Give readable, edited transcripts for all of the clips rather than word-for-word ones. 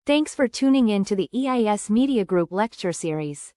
Thanks for tuning in to the EIS Media Group lecture series.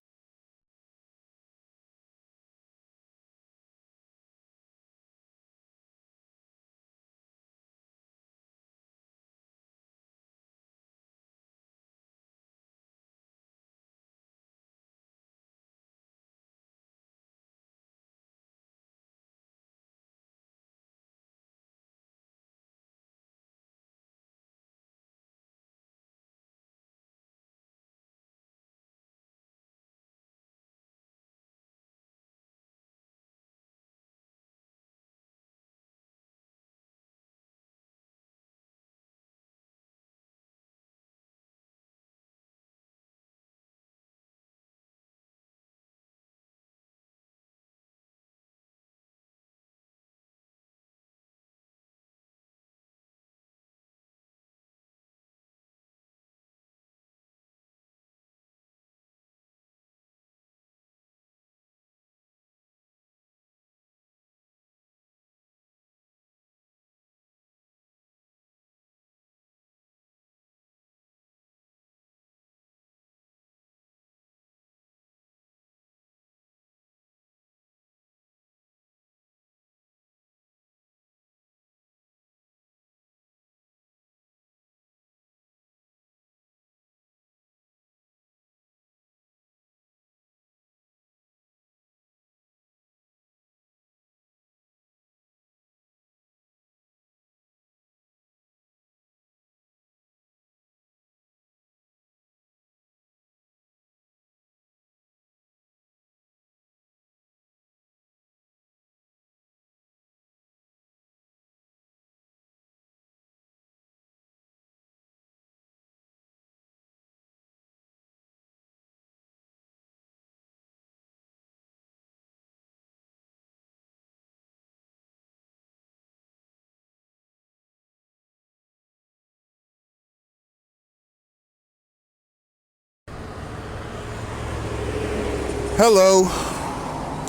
Hello,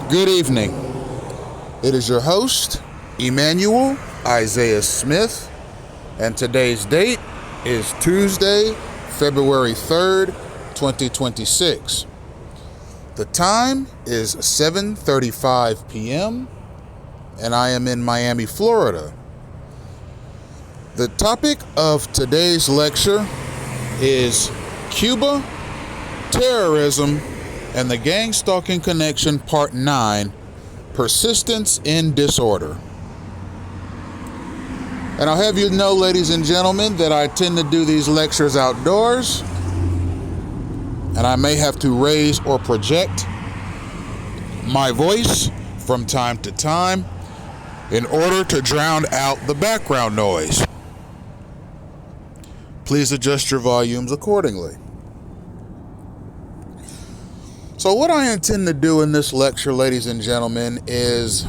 good evening. It is your host, Emmanuel Isaiah Smith, and today's date is Tuesday, February 3rd, 2026. The time is 7:35 p.m., and I am in Miami, Florida. The topic of today's lecture is Cuba, Terrorism, and the Gangstalking Connection, Part 9, Persistence in Disorder. And I'll have you know, ladies and gentlemen, that I tend to do these lectures outdoors, and I may have to raise or project my voice from time to time in order to drown out the background noise. Please adjust your volumes accordingly. So what I intend to do in this lecture, ladies and gentlemen, is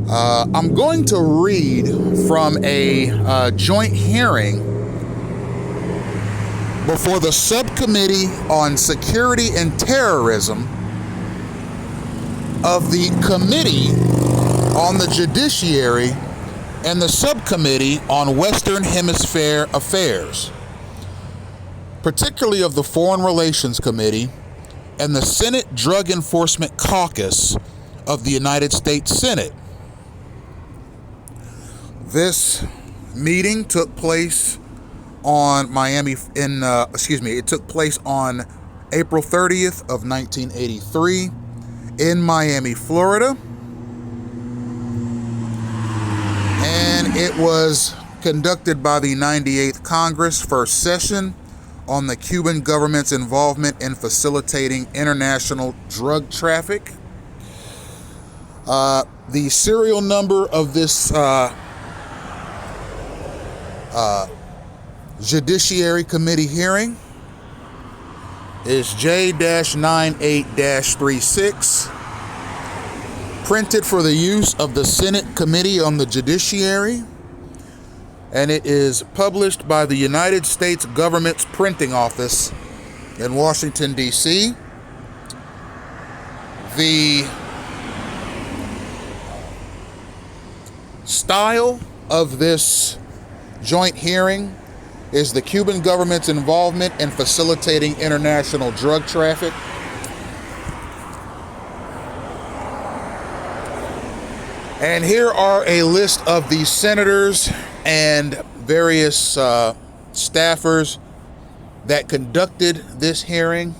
I'm going to read from a joint hearing before the Subcommittee on Security and Terrorism of the Committee on the Judiciary and the Subcommittee on Western Hemisphere Affairs, particularly of the Foreign Relations Committee and the Senate Drug Enforcement Caucus of the United States Senate. This meeting took place on it took place on April 30th of 1983 in Miami, Florida. And it was conducted by the 98th Congress, first session, on the Cuban government's involvement in facilitating international drug traffic. The serial number of this Judiciary Committee hearing is J-98-36, printed for the use of the Senate Committee on the Judiciary, and it is published by the United States Government's Printing Office in Washington, D.C. The style of this joint hearing is the Cuban government's involvement in facilitating international drug traffic. And here are a list of the senators and various staffers that conducted this hearing.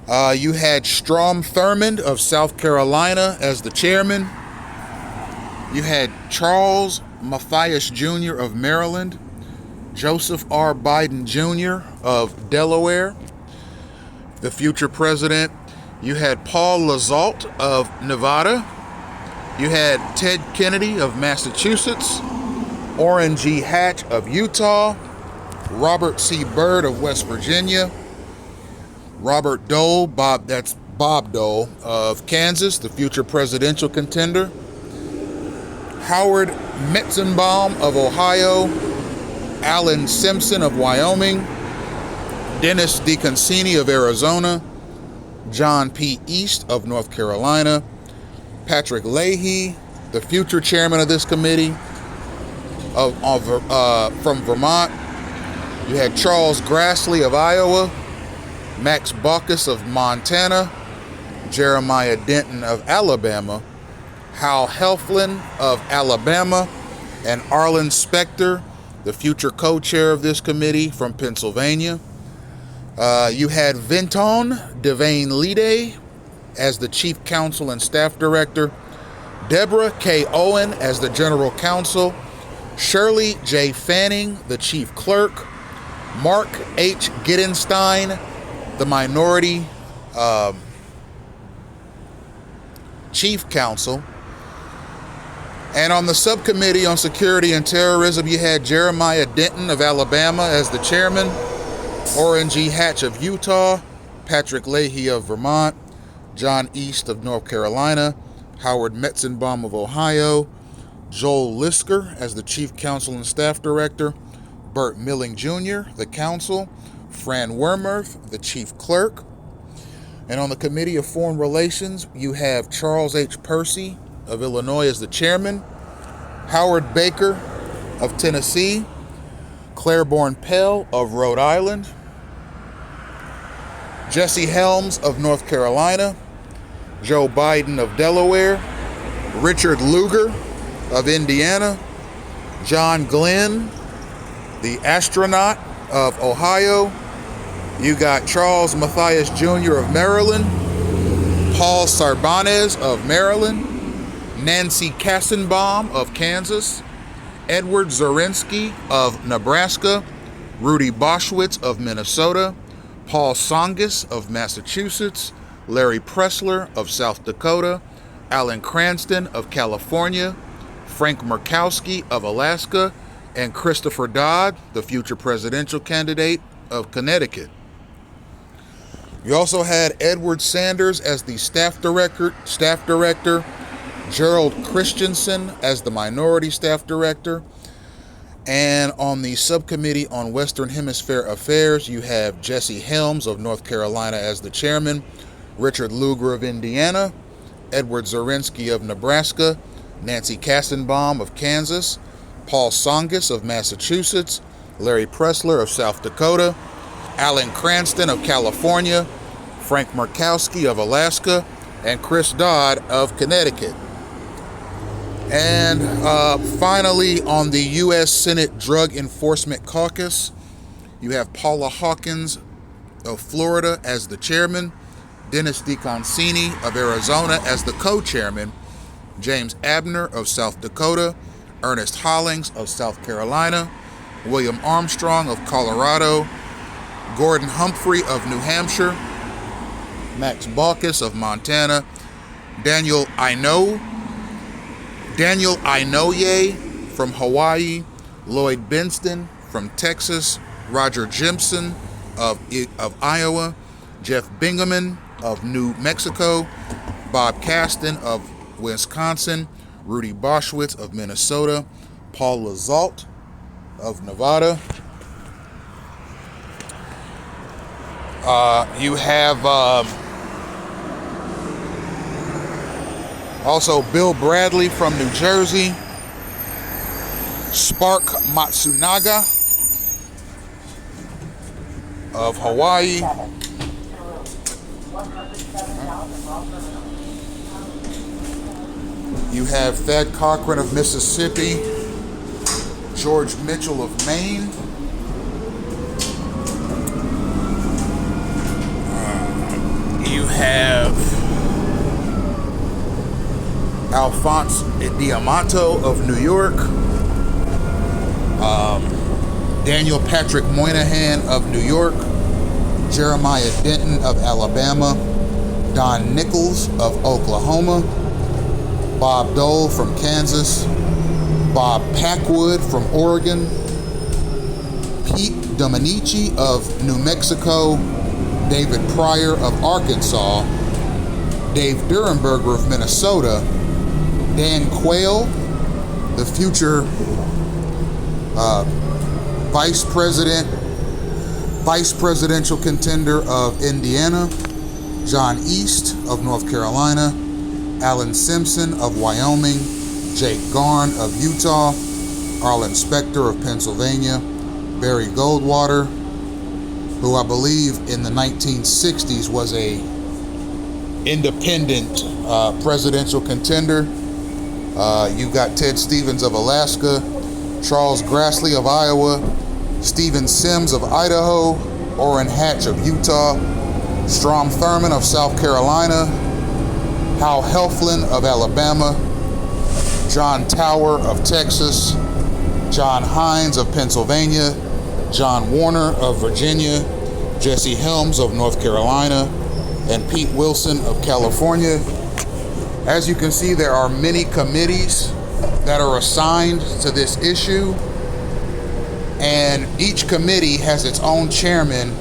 You had Strom Thurmond of South Carolina as the chairman. You had Charles Mathias Jr. of Maryland, Joseph R. Biden Jr. of Delaware, the future president. You had Paul Lazault of Nevada. You had Ted Kennedy of Massachusetts, Orrin G. Hatch of Utah, Robert C. Byrd of West Virginia, Robert Dole, Bob Dole of Kansas, the future presidential contender, Howard Metzenbaum of Ohio, Alan Simpson of Wyoming, Dennis DeConcini of Arizona, John P. East of North Carolina, Patrick Leahy, the future chairman of this committee from Vermont. You had Charles Grassley of Iowa, Max Baucus of Montana, Jeremiah Denton of Alabama, Hal Helflin of Alabama, and Arlen Specter, the future co-chair of this committee from Pennsylvania. You had Vinton Devane Lide as the chief counsel and staff director, Deborah K. Owen as the general counsel, Shirley J. Fanning, the chief clerk, Mark H. Gittenstein, the minority chief counsel. And on the subcommittee on security and terrorism, you had Jeremiah Denton of Alabama as the chairman, Orrin G. Hatch of Utah, Patrick Leahy of Vermont, John East of North Carolina, Howard Metzenbaum of Ohio, Joel Lisker as the chief counsel and staff director, Burt Milling Jr., the counsel, Fran Wormuth, the chief clerk. And on the Committee of Foreign Relations, you have Charles H. Percy of Illinois as the chairman, Howard Baker of Tennessee, Claiborne Pell of Rhode Island, Jesse Helms of North Carolina, Joe Biden of Delaware, Richard Lugar of Indiana, John Glenn, the astronaut of Ohio. You got Charles Mathias Jr. of Maryland, Paul Sarbanes of Maryland, Nancy Kassenbaum of Kansas, Edward Zorinsky of Nebraska, Rudy Boschwitz of Minnesota, Paul Tsongas of Massachusetts, Larry Pressler of South Dakota, Alan Cranston of California, Frank Murkowski of Alaska, and Christopher Dodd, the future presidential candidate of Connecticut. You also had Edward Sanders as the staff director, Gerald Christensen as the minority staff director. And on the subcommittee on Western Hemisphere Affairs, you have Jesse Helms of North Carolina as the chairman, Richard Lugar of Indiana, Edward Zorinsky of Nebraska, Nancy Kassenbaum of Kansas, Paul Tsongas of Massachusetts, Larry Pressler of South Dakota, Alan Cranston of California, Frank Murkowski of Alaska, and Chris Dodd of Connecticut. And finally, on the U.S. Senate Drug Enforcement Caucus, you have Paula Hawkins of Florida as the chairman, Dennis DeConcini of Arizona as the co-chairman, James Abner of South Dakota, Ernest Hollings of South Carolina, William Armstrong of Colorado, Gordon Humphrey of New Hampshire, Max Baucus of Montana, Daniel Inouye from Hawaii, Lloyd Benston from Texas, Roger Jimson of Iowa, Jeff Bingaman of New Mexico, Bob Caston of Wisconsin, Rudy Boschwitz of Minnesota, Paul Lazault of Nevada. You have also Bill Bradley from New Jersey, Spark Matsunaga of Hawaii. You have Thad Cochran of Mississippi, George Mitchell of Maine, you have Alphonse Diamato of New York, Daniel Patrick Moynihan of New York, Jeremiah Denton of Alabama, Don Nichols of Oklahoma, Bob Dole from Kansas, Bob Packwood from Oregon, Pete Dominici of New Mexico, David Pryor of Arkansas, Dave Durenberger of Minnesota, Dan Quayle, the future vice presidential contender of Indiana, John East of North Carolina, Alan Simpson of Wyoming, Jake Garn of Utah, Arlen Specter of Pennsylvania, Barry Goldwater, who I believe in the 1960s was a independent presidential contender. You've got Ted Stevens of Alaska, Charles Grassley of Iowa, Stephen Sims of Idaho, Orrin Hatch of Utah, Strom Thurmond of South Carolina, Hal Helflin of Alabama, John Tower of Texas, John Hines of Pennsylvania, John Warner of Virginia, Jesse Helms of North Carolina, and Pete Wilson of California. As you can see, there are many committees that are assigned to this issue, and each committee has its own chairman,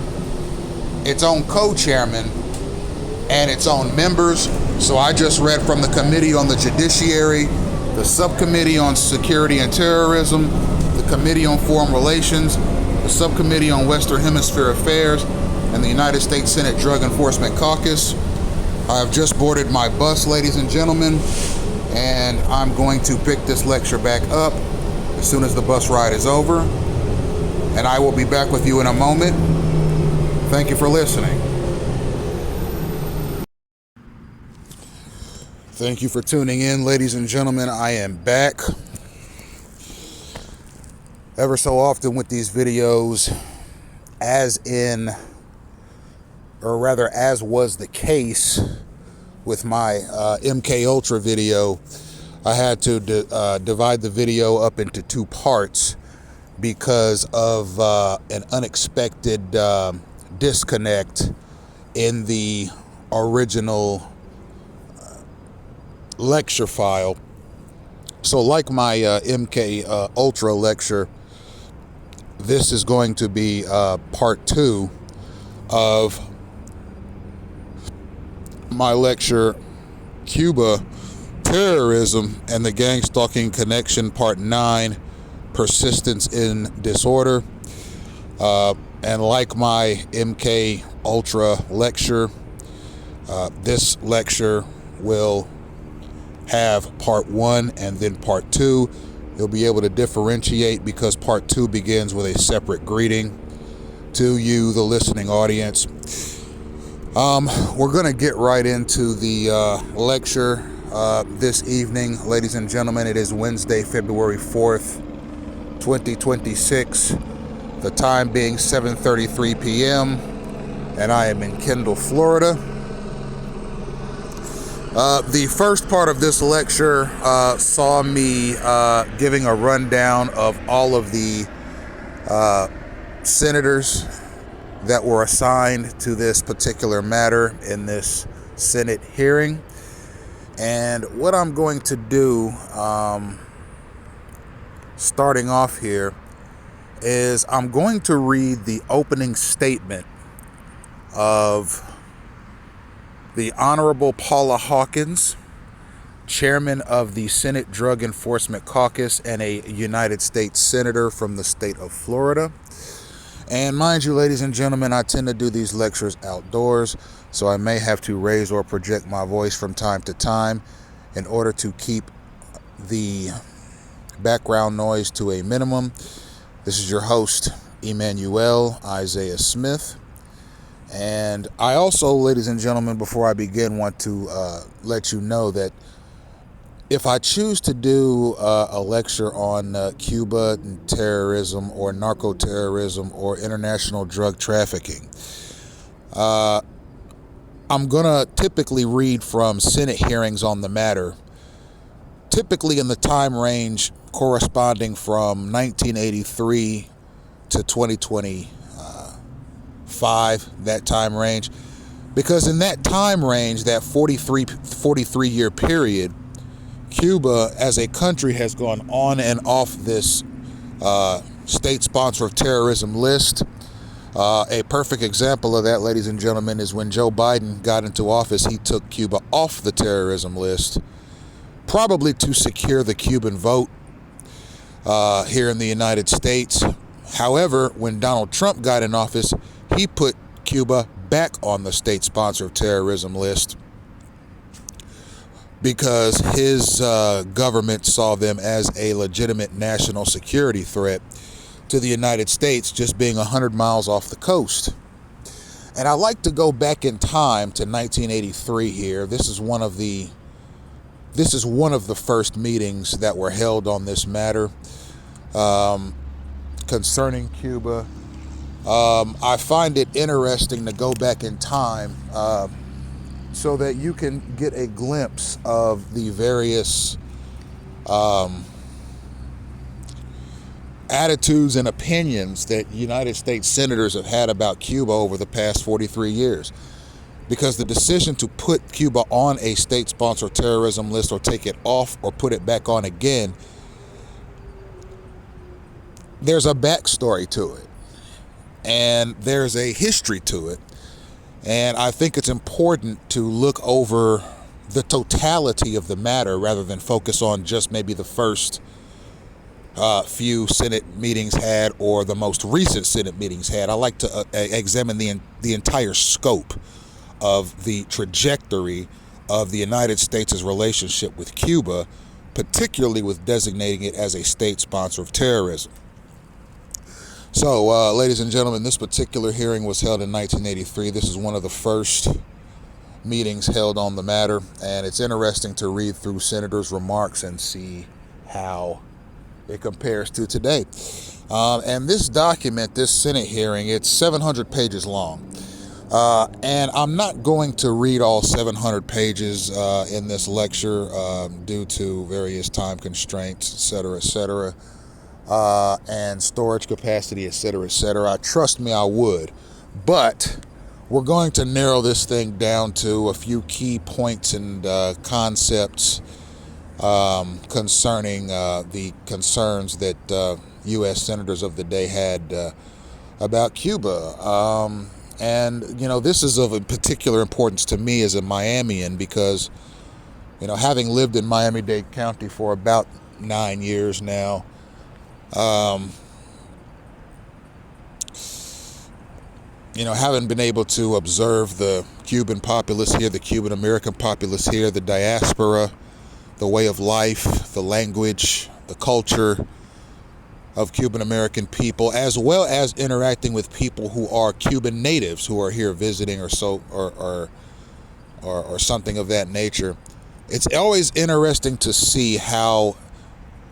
its own co-chairman, and its own members. So I just read from the Committee on the Judiciary, the Subcommittee on Security and Terrorism, the Committee on Foreign Relations, the Subcommittee on Western Hemisphere Affairs, and the United States Senate Drug Enforcement Caucus. I have just boarded my bus, ladies and gentlemen, and I'm going to pick this lecture back up as soon as the bus ride is over, and I will be back with you in a moment. Thank you for listening. Thank you for tuning in, ladies and gentlemen. I am back. Ever so often with these videos, as was the case with my MK Ultra video, I had to divide the video up into two parts because of an unexpected disconnect in the original lecture file. So like my MK Ultra lecture, this is going to be part 2 of my lecture, Cuba, Terrorism and the Gangstalking Connection, Part 9, Persistence in Disorder. And like my MK Ultra lecture, this lecture will have part 1 and then part 2. You'll be able to differentiate because part 2 begins with a separate greeting to you, the listening audience. We're going to get right into the lecture this evening, ladies and gentlemen. It is Wednesday, February 4th, 2026. The time being 7:33 p.m. and I am in Kendall, Florida. The first part of this lecture saw me giving a rundown of all of the senators that were assigned to this particular matter in this Senate hearing. And what I'm going to do, starting off here, is I'm going to read the opening statement of the Honorable Paula Hawkins, chairman of the Senate Drug Enforcement Caucus and a United States Senator from the state of Florida. And mind you, ladies and gentlemen, I tend to do these lectures outdoors, so I may have to raise or project my voice from time to time in order to keep the background noise to a minimum. This is your host, Emmanuel Isaiah Smith, And I also, ladies and gentlemen, before I begin, want to let you know that if I choose to do a lecture on Cuba and terrorism or narco-terrorism or international drug trafficking, I'm going to typically read from Senate hearings on the matter, typically in the time range corresponding from 1983 to 2025, that time range. Because in that time range, that 43 year period, Cuba as a country has gone on and off this state sponsor of terrorism list. A perfect example of that, ladies and gentlemen, is when Joe Biden got into office, he took Cuba off the terrorism list, probably to secure the Cuban vote here in the United States. However, when Donald Trump got in office, he put Cuba back on the state sponsor of terrorism list because his government saw them as a legitimate national security threat to the United States, just being 100 miles off the coast. And I like to go back in time to 1983 here. This is one of the first meetings that were held on this matter concerning Cuba. I find it interesting to go back in time so that you can get a glimpse of the various attitudes and opinions that United States senators have had about Cuba over the past 43 years. Because the decision to put Cuba on a state-sponsored terrorism list or take it off or put it back on again, there's a backstory to it. And there's a history to it. And I think it's important to look over the totality of the matter rather than focus on just maybe the first few Senate meetings had or the most recent Senate meetings had. I like to examine the entire scope of the trajectory of the United States' relationship with Cuba, particularly with designating it as a state sponsor of terrorism. So, ladies and gentlemen, this particular hearing was held in 1983. This is one of the first meetings held on the matter, and it's interesting to read through senators' remarks and see how it compares to today. And this document, this Senate hearing, it's 700 pages long. And I'm not going to read all 700 pages in this lecture due to various time constraints, et cetera, and storage capacity, et cetera. Trust me, I would. But we're going to narrow this thing down to a few key points and concepts concerning the concerns that U.S. senators of the day had about Cuba. And, you know, this is of a particular importance to me as a Miamian because, you know, having lived in Miami-Dade County for about 9 years now, you know, having been able to observe the Cuban populace here, the Cuban American populace here, the diaspora, the way of life, the language, the culture of Cuban American people, as well as interacting with people who are Cuban natives who are here visiting or something of that nature. It's always interesting to see how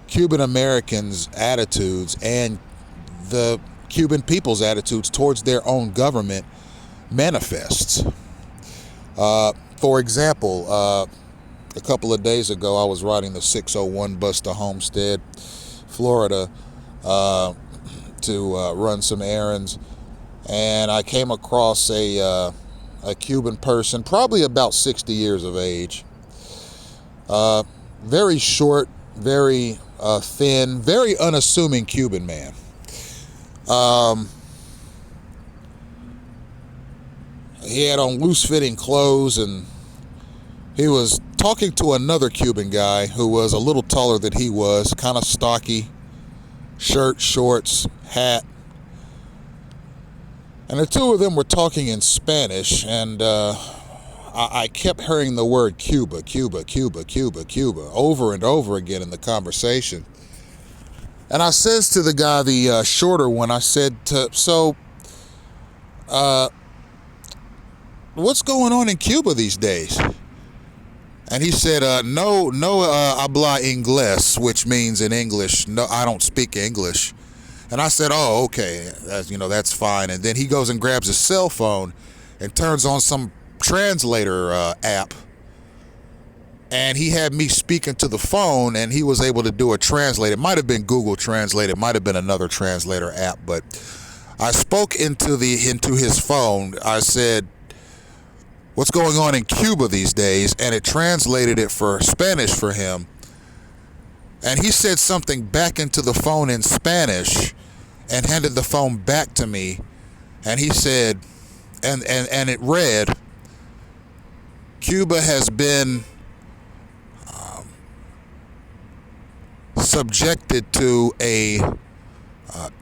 Cuban Americans' attitudes and the Cuban people's attitudes towards their own government manifests. For example, a couple of days ago, I was riding the 601 bus to Homestead, Florida, to run some errands, and I came across a Cuban person, probably about 60 years of age, very short, very thin, very unassuming Cuban man. He had on loose-fitting clothes, and he was talking to another Cuban guy who was a little taller than he was, kind of stocky, shirt, shorts, hat. And the two of them were talking in Spanish, and I kept hearing the word Cuba, Cuba, Cuba, Cuba, Cuba over and over again in the conversation. And I says to the guy, the shorter one, I said, what's going on in Cuba these days? And he said, no habla inglés, which means in English, no, I don't speak English. And I said, oh, okay, that's fine. And then he goes and grabs his cell phone and turns on some translator app. And he had me speaking to the phone, and he was able to do a translate. It might have been Google Translate. It might have been another translator app. But I spoke into his phone. I said, what's going on in Cuba these days? And it translated it for Spanish for him. And he said something back into the phone in Spanish and handed the phone back to me. And he said, and it read, Cuba has been subjected to a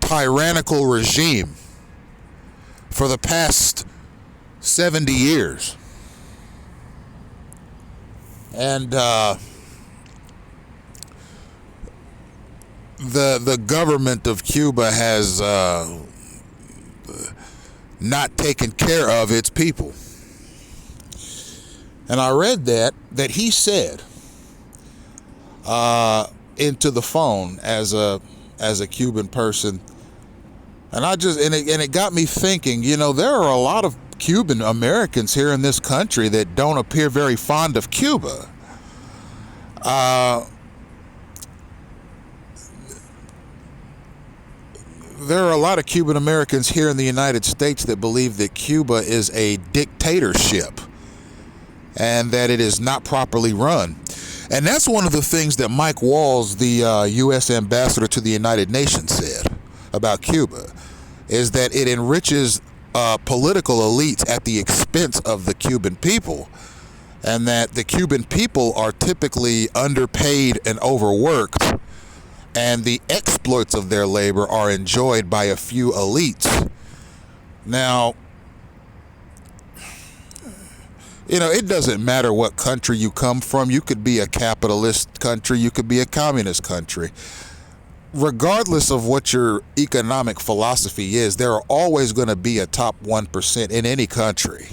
tyrannical regime for the past 70 years. And the government of Cuba has not taken care of its people. And I read that he said into the phone as a Cuban person, and it got me thinking. There are a lot of Cuban Americans here in this country that don't appear very fond of Cuba. There are a lot of Cuban Americans here in the United States that believe that Cuba is a dictatorship and that it is not properly run. And that's one of the things that Mike Walls, the U.S. ambassador to the United Nations, said about Cuba, is that it enriches political elites at the expense of the Cuban people, and that the Cuban people are typically underpaid and overworked, and the exploits of their labor are enjoyed by a few elites. Now, it doesn't matter what country you come from. You could be a capitalist country. You could be a communist country. Regardless of what your economic philosophy is, there are always going to be a top 1% in any country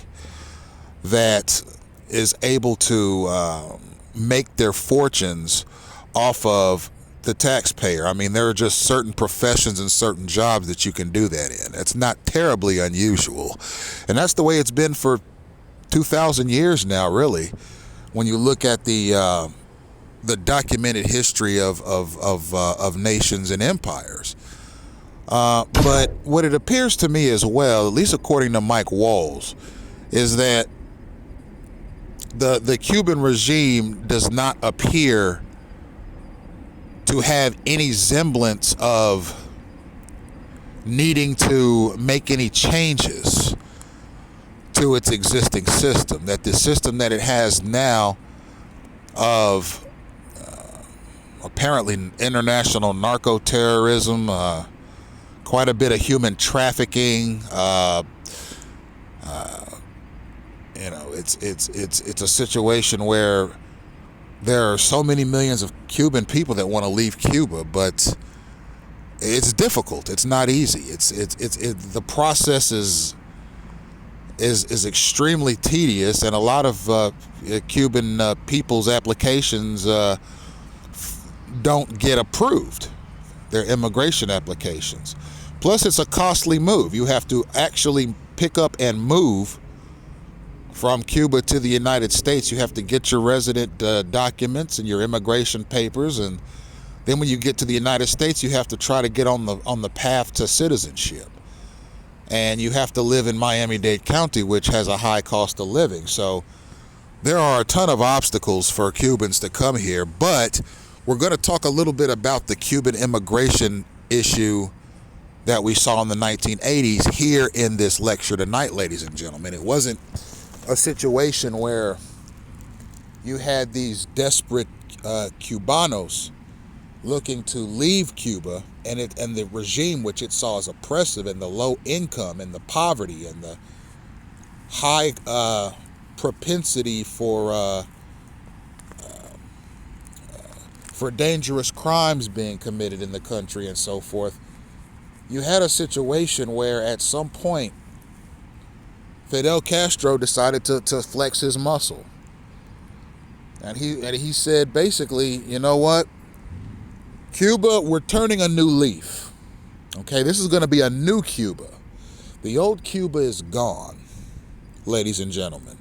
that is able to make their fortunes off of the taxpayer. I mean, there are just certain professions and certain jobs that you can do that in. It's not terribly unusual. And that's the way it's been for 2,000 years now, really, when you look at the documented history of nations and empires. But what it appears to me as well, at least according to Mike Walls, is that the Cuban regime does not appear to have any semblance of needing to make any changes to its existing system. That the system that it has now of apparently international narco-terrorism, quite a bit of human trafficking, it's a situation where there are so many millions of Cuban people that want to leave Cuba, but it's difficult. It's not easy. The process is extremely tedious, and a lot of Cuban people's applications don't get approved. Their immigration applications. Plus, it's a costly move. You have to actually pick up and move from Cuba to the United States. You have to get your resident documents and your immigration papers, and then when you get to the United States, you have to try to get on the path to citizenship. And you have to live in Miami-Dade County, which has a high cost of living. So there are a ton of obstacles for Cubans to come here, but we're going to talk a little bit about the Cuban immigration issue that we saw in the 1980s here in this lecture tonight, ladies and gentlemen. It wasn't a situation where you had these desperate Cubanos looking to leave Cuba, and the regime which it saw as oppressive, and the low income and the poverty and the high propensity for dangerous crimes being committed in the country and so forth. You had a situation where at some point Fidel Castro decided to flex his muscle. And he said, basically, you know what? Cuba, we're turning a new leaf. Okay, this is going to be a new Cuba. The old Cuba is gone, ladies and gentlemen.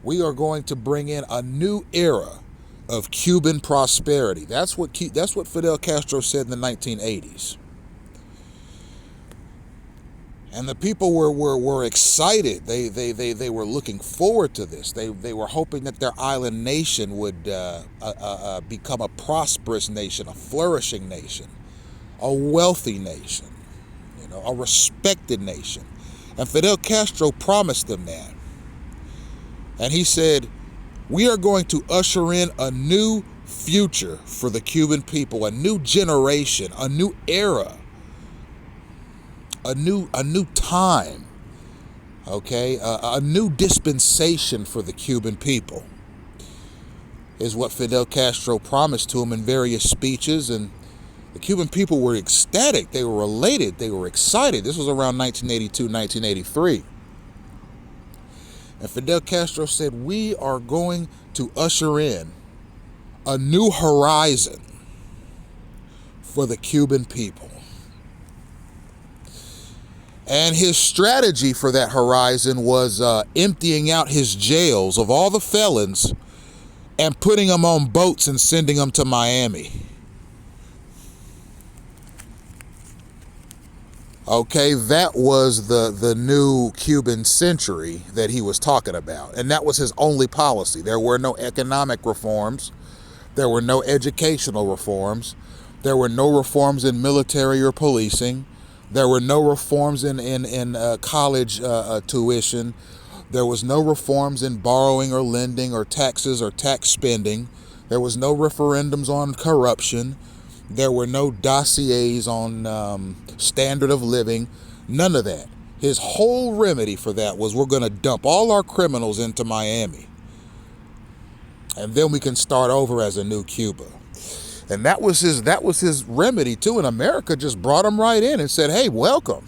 We are going to bring in a new era of Cuban prosperity. That's what Fidel Castro said in the 1980s. And the people were excited. They were looking forward to this. They were hoping that their island nation would become a prosperous nation, a flourishing nation, a wealthy nation, a respected nation. And Fidel Castro promised them that. And he said, we are going to usher in a new future for the Cuban people, a new generation, a new era. A new time, okay? A new dispensation for the Cuban people is what Fidel Castro promised to them in various speeches, and the Cuban people were ecstatic. They were elated. They were excited. This was around 1982, 1983. And Fidel Castro said, we are going to usher in a new horizon for the Cuban people. And his strategy for that horizon was emptying out his jails of all the felons and putting them on boats and sending them to Miami. Okay, that was the new Cuban century that he was talking about. And that was his only policy. There were no economic reforms. There were no educational reforms. There were no reforms in military or policing. There were no reforms in college tuition. There was no reforms in borrowing or lending or taxes or tax spending. There was no referendums on corruption. There were no dossiers on standard of living. None of that. His whole remedy for that was, we're going to dump all our criminals into Miami. And then we can start over as a new Cuba. And that was his remedy too. And America just brought him right in and said, hey, welcome.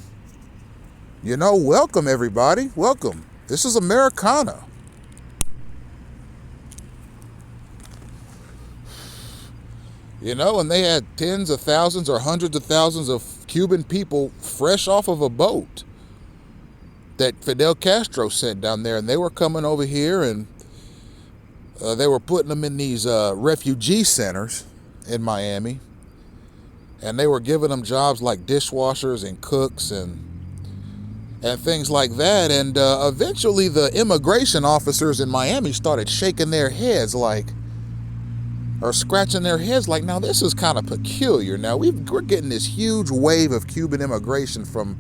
Welcome everybody. Welcome. This is Americana. And they had tens of thousands or hundreds of thousands of Cuban people fresh off of a boat that Fidel Castro sent down there. And they were coming over here, and they were putting them in these refugee centers in Miami, and they were giving them jobs like dishwashers and cooks and things like that. And eventually the immigration officers in Miami started shaking their heads or scratching their heads like, now this is kind of peculiar. Now we're getting this huge wave of Cuban immigration from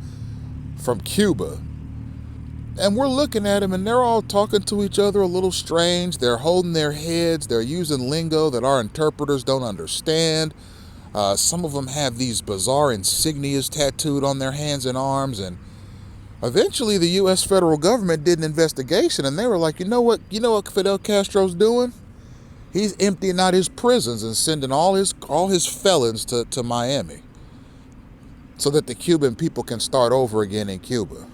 Cuba, and we're looking at them, and they're all talking to each other a little strange. They're holding their heads. They're using lingo that our interpreters don't understand. Some of them have these bizarre insignias tattooed on their hands and arms. And eventually the U.S. federal government did an investigation, and they were like, you know what Fidel Castro's doing? He's emptying out his prisons and sending all his felons to Miami so that the Cuban people can start over again in Cuba.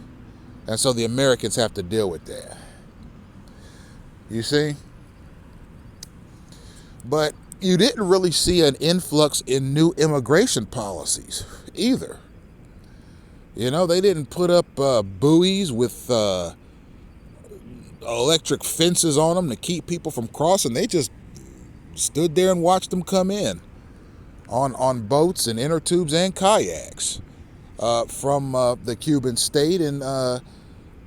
And so the Americans have to deal with that. You see? But you didn't really see an influx in new immigration policies either. They didn't put up buoys with electric fences on them to keep people from crossing. They just stood there and watched them come in on boats and inner tubes and kayaks from the Cuban state. And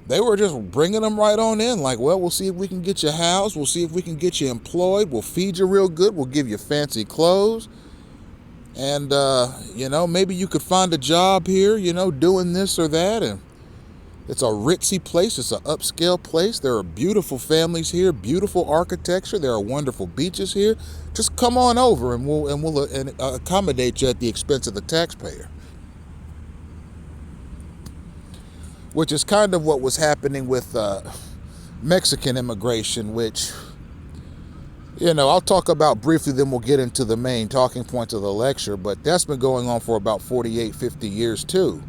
they were just bringing them right on in, like, well, we'll see if we can get you housed. We'll see if we can get you employed. We'll feed you real good. We'll give you fancy clothes. And, maybe you could find a job here, doing this or that. And it's a ritzy place. It's an upscale place. There are beautiful families here, beautiful architecture. There are wonderful beaches here. Just come on over, and we'll accommodate you at the expense of the taxpayer. Which is kind of what was happening with Mexican immigration, which, I'll talk about briefly, then we'll get into the main talking points of the lecture, but that's been going on for about 48, 50 years too.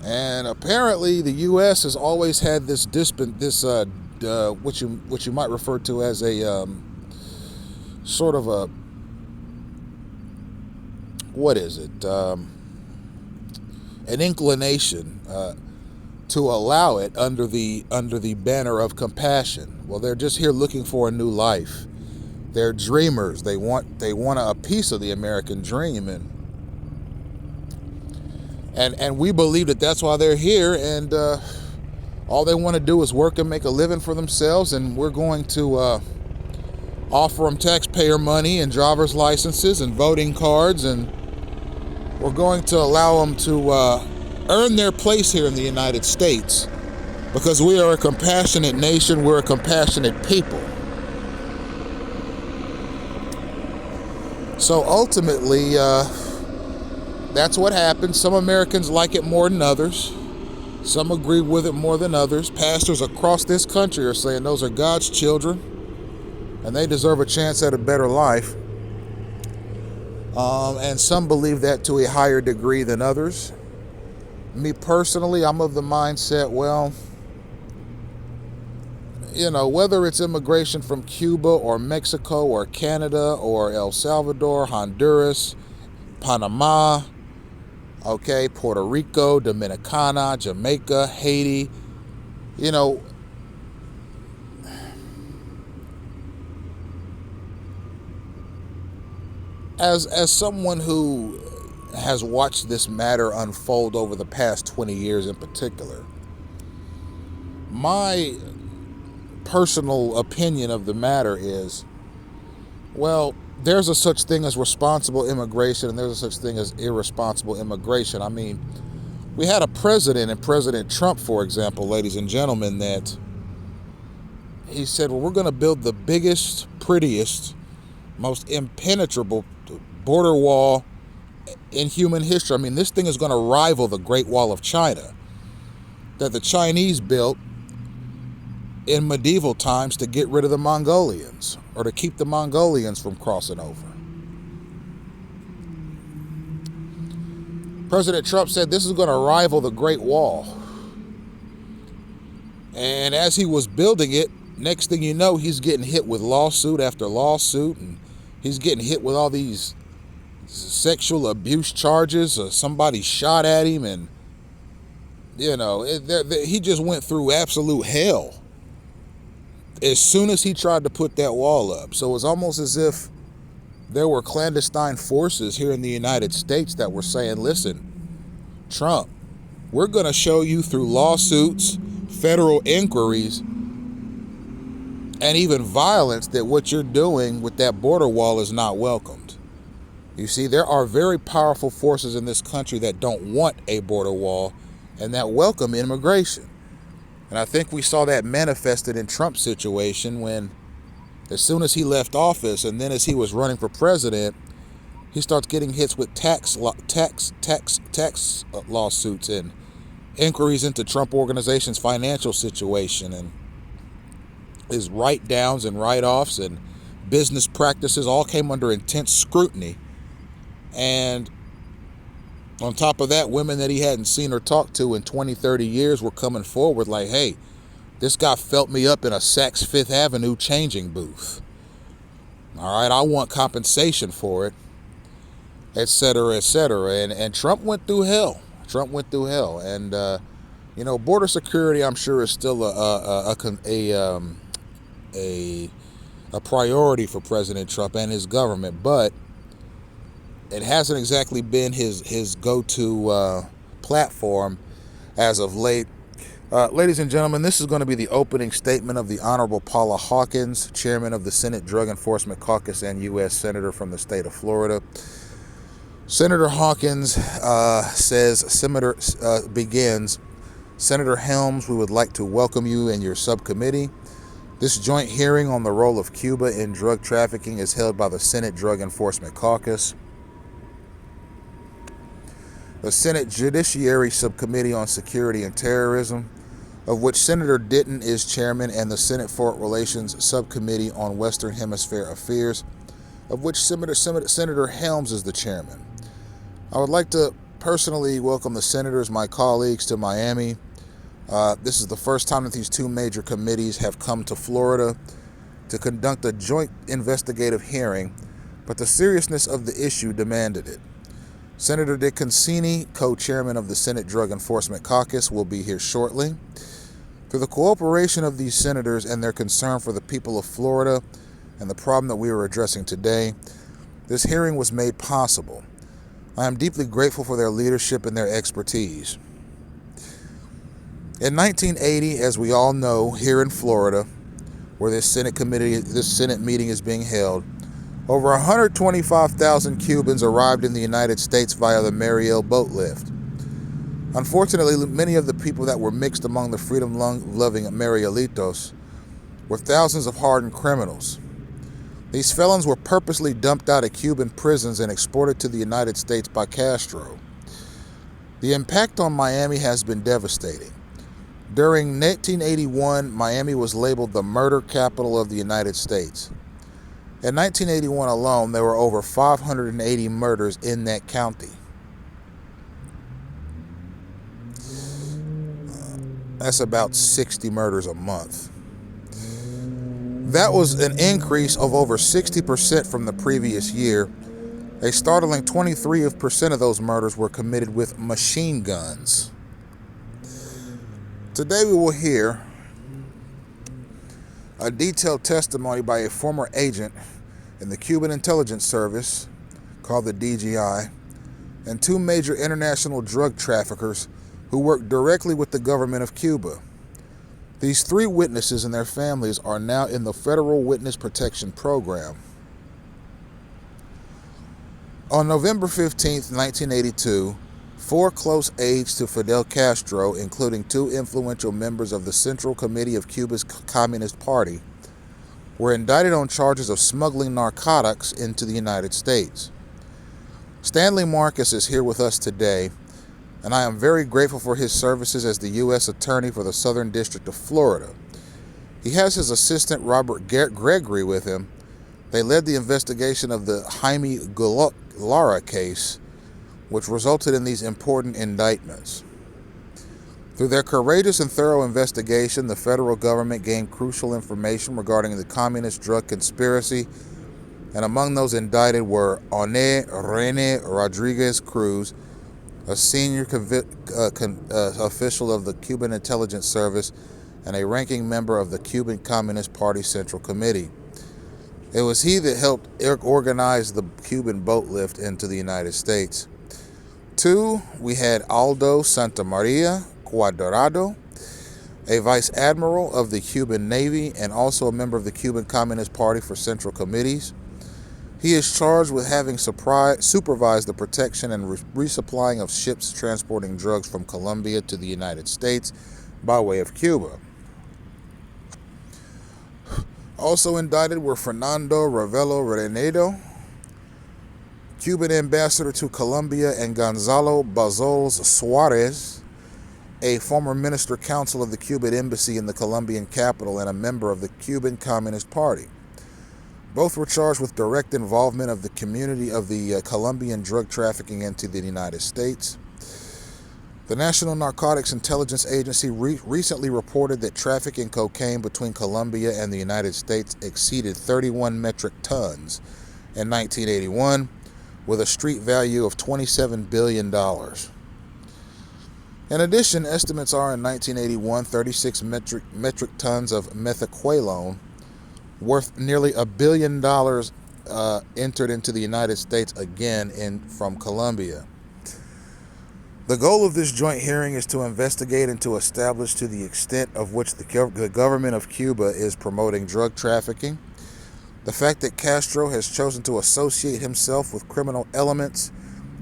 And apparently, the U.S. has always had this what you might refer to as a sort of a, what is it? An inclination to allow it under the banner of compassion. Well, they're just here looking for a new life. They're dreamers. They want a piece of the American dream, and we believe that that's why they're here. And all they want to do is work and make a living for themselves. And we're going to offer them taxpayer money and driver's licenses and voting cards, and we're going to allow them to earn their place here in the United States, because we are a compassionate nation. We're a compassionate people. So ultimately, that's what happens. Some Americans like it more than others. Some agree with it more than others. Pastors across this country are saying those are God's children and they deserve a chance at a better life. And some believe that to a higher degree than others. Me personally, I'm of the mindset, well, whether it's immigration from Cuba or Mexico or Canada or El Salvador, Honduras, Panama, Puerto Rico, Dominicana, Jamaica, Haiti, as someone who has watched this matter unfold over the past 20 years in particular, my personal opinion of the matter is, well, there's a such thing as responsible immigration and there's a such thing as irresponsible immigration. I mean, we had a president, and President Trump, for example, ladies and gentlemen, that he said, well, we're going to build the biggest, prettiest, most impenetrable border wall in human history. I mean, this thing is going to rival the Great Wall of China that the Chinese built in medieval times to get rid of the Mongolians, or to keep the Mongolians from crossing over. President Trump said this is going to rival the Great Wall. And as he was building it, next thing you know, he's getting hit with lawsuit after lawsuit, and he's getting hit with all these sexual abuse charges. Somebody shot at him, and he just went through absolute hell as soon as he tried to put that wall up. So it was almost as if there were clandestine forces here in the United States that were saying, listen, Trump, we're going to show you through lawsuits, federal inquiries, and even violence that what you're doing with that border wall is not welcomed. You see, there are very powerful forces in this country that don't want a border wall and that welcome immigration. And I think we saw that manifested in Trump's situation when, as soon as he left office and then as he was running for president, he starts getting hits with tax lawsuits and inquiries into Trump Organization's financial situation, and his write-downs and write-offs and business practices all came under intense scrutiny. And on top of that, women that he hadn't seen or talked to in 20, 30 years were coming forward like, hey, this guy felt me up in a Saks Fifth Avenue changing booth. All right, I want compensation for it, et cetera, et cetera. And Trump went through hell. And, border security, I'm sure, is still a priority for President Trump and his government, but it hasn't exactly been his go-to platform as of late. Ladies and gentlemen, this is going to be the opening statement of the Honorable Paula Hawkins, chairman of the Senate Drug Enforcement Caucus and U.S. Senator from the state of Florida. Senator Hawkins begins, Senator Helms, we would like to welcome you and your subcommittee. This joint hearing on the role of Cuba in drug trafficking is held by the Senate Drug Enforcement Caucus, the Senate Judiciary Subcommittee on Security and Terrorism, of which Senator Denton is chairman, and the Senate Foreign Relations Subcommittee on Western Hemisphere Affairs, of which Senator Helms is the chairman. I would like to personally welcome the senators, my colleagues, to Miami. This is the first time that these two major committees have come to Florida to conduct a joint investigative hearing, but the seriousness of the issue demanded it. Senator Dick Concini, co-chairman of the Senate Drug Enforcement Caucus, will be here shortly. Through the cooperation of these senators and their concern for the people of Florida and the problem that we are addressing today, this hearing was made possible. I am deeply grateful for their leadership and their expertise. In 1980, as we all know, here in Florida, where this Senate meeting is being held, over 125,000 Cubans arrived in the United States via the Mariel boat lift. Unfortunately, many of the people that were mixed among the freedom-loving Marielitos were thousands of hardened criminals. These felons were purposely dumped out of Cuban prisons and exported to the United States by Castro. The impact on Miami has been devastating. During 1981, Miami was labeled the murder capital of the United States. In 1981 alone, there were over 580 murders in that county. That's about 60 murders a month. That was an increase of over 60% from the previous year. A startling 23% of those murders were committed with machine guns. Today we will hear a detailed testimony by a former agent in the Cuban intelligence service called the DGI and two major international drug traffickers who work directly with the government of Cuba. These three witnesses and their families are now in the Federal Witness Protection Program. On November 15, 1982, four close aides to Fidel Castro, including two influential members of the Central Committee of Cuba's Communist Party, were indicted on charges of smuggling narcotics into the United States. Stanley Marcus is here with us today, and I am very grateful for his services as the U.S. Attorney for the Southern District of Florida. He has his assistant Robert Gregory with him. They led the investigation of the Jaime Lara case, which resulted in these important indictments. Through their courageous and thorough investigation, the federal government gained crucial information regarding the communist drug conspiracy, and among those indicted were One Rene Rodriguez Cruz, a senior official of the Cuban Intelligence Service and a ranking member of the Cuban Communist Party Central Committee. It was he that helped organize the Cuban boat lift into the United States. Two, we had Aldo Santamaria Cuadrado, a vice admiral of the Cuban Navy and also a member of the Cuban Communist Party for Central Committees. He is charged with having supervised the protection and resupplying of ships transporting drugs from Colombia to the United States by way of Cuba. Also indicted were Fernando Ravelo Renedo, Cuban ambassador to Colombia, and Gonzalo Bazols Suarez, a former minister counsel of the Cuban embassy in the Colombian capital and a member of the Cuban Communist Party. Both were charged with direct involvement of the community of the Colombian drug trafficking into the United States. The National Narcotics Intelligence Agency recently reported that trafficking cocaine between Colombia and the United States exceeded 31 metric tons in 1981, with a street value of $27 billion. In addition, estimates are in 1981, 36 metric tons of methaqualone worth nearly $1 billion entered into the United States again from Colombia. The goal of this joint hearing is to investigate and to establish to the extent of which the government of Cuba is promoting drug trafficking. The fact that Castro has chosen to associate himself with criminal elements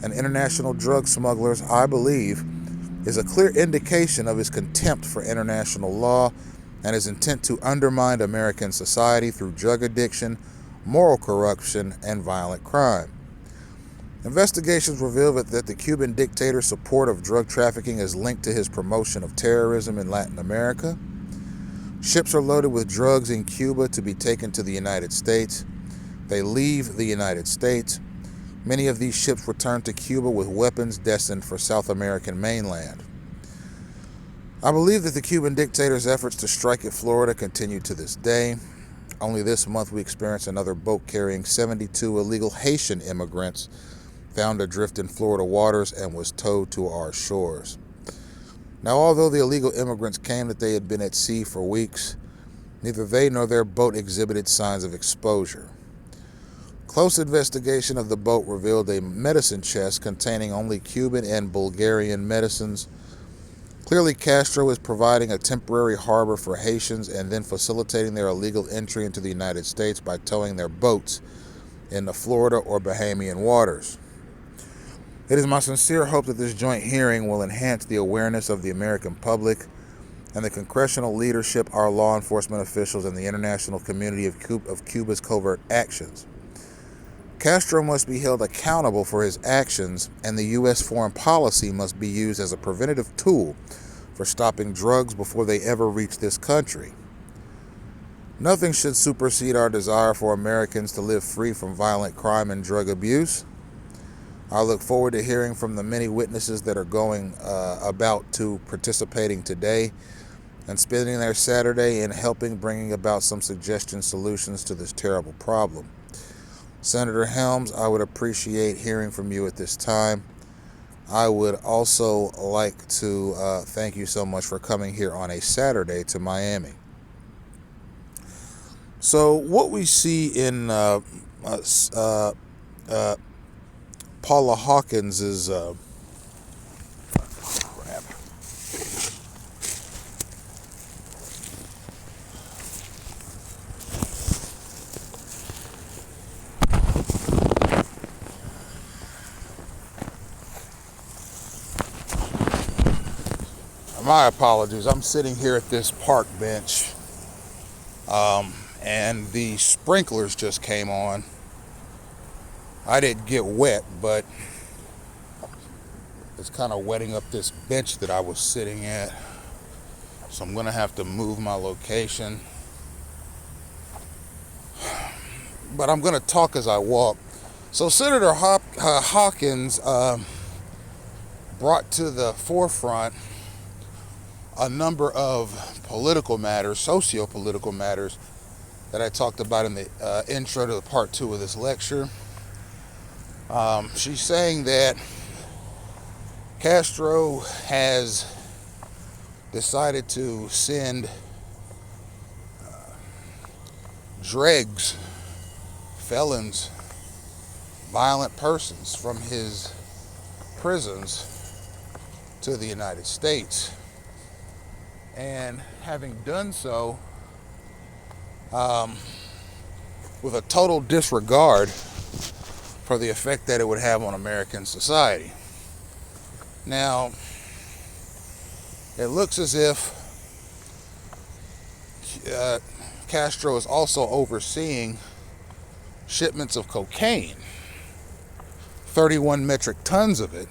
and international drug smugglers, I believe, is a clear indication of his contempt for international law and his intent to undermine American society through drug addiction, moral corruption, and violent crime. Investigations reveal that the Cuban dictator's support of drug trafficking is linked to his promotion of terrorism in Latin America. Ships are loaded with drugs in Cuba to be taken to the United States. They leave the United States. Many of these ships returned to Cuba with weapons destined for South American mainland. I believe that the Cuban dictator's efforts to strike at Florida continue to this day. Only this month we experienced another boat carrying 72 illegal Haitian immigrants found adrift in Florida waters and was towed to our shores. Now, although the illegal immigrants claimed that they had been at sea for weeks, neither they nor their boat exhibited signs of exposure. Close investigation of the boat revealed a medicine chest containing only Cuban and Bulgarian medicines. Clearly, Castro is providing a temporary harbor for Haitians and then facilitating their illegal entry into the United States by towing their boats into Florida or Bahamian waters. It is my sincere hope that this joint hearing will enhance the awareness of the American public and the congressional leadership, our law enforcement officials, and the international community of Cuba's covert actions. Castro must be held accountable for his actions, and the U.S. foreign policy must be used as a preventative tool for stopping drugs before they ever reach this country. Nothing should supersede our desire for Americans to live free from violent crime and drug abuse. I look forward to hearing from the many witnesses that are going about to participating today and spending their Saturday in helping bringing about some solutions to this terrible problem. Senator Helms, I would appreciate hearing from you at this time. I would also like to thank you so much for coming here on a Saturday to Miami. So what we see in Paula Hawkins is crap. My apologies. I'm sitting here at this park bench, and the sprinklers just came on. I didn't get wet, but it's kind of wetting up this bench that I was sitting at. So I'm going to have to move my location. But I'm going to talk as I walk. So Senator Hawkins brought to the forefront a number of political matters, socio-political matters, that I talked about in the intro to the part 2 of this lecture. She's saying that Castro has decided to send dregs, felons, violent persons from his prisons to the United States. And having done so, with a total disregard for the effect that it would have on American society. Now, it looks as if Castro is also overseeing shipments of cocaine, 31 metric tons of it,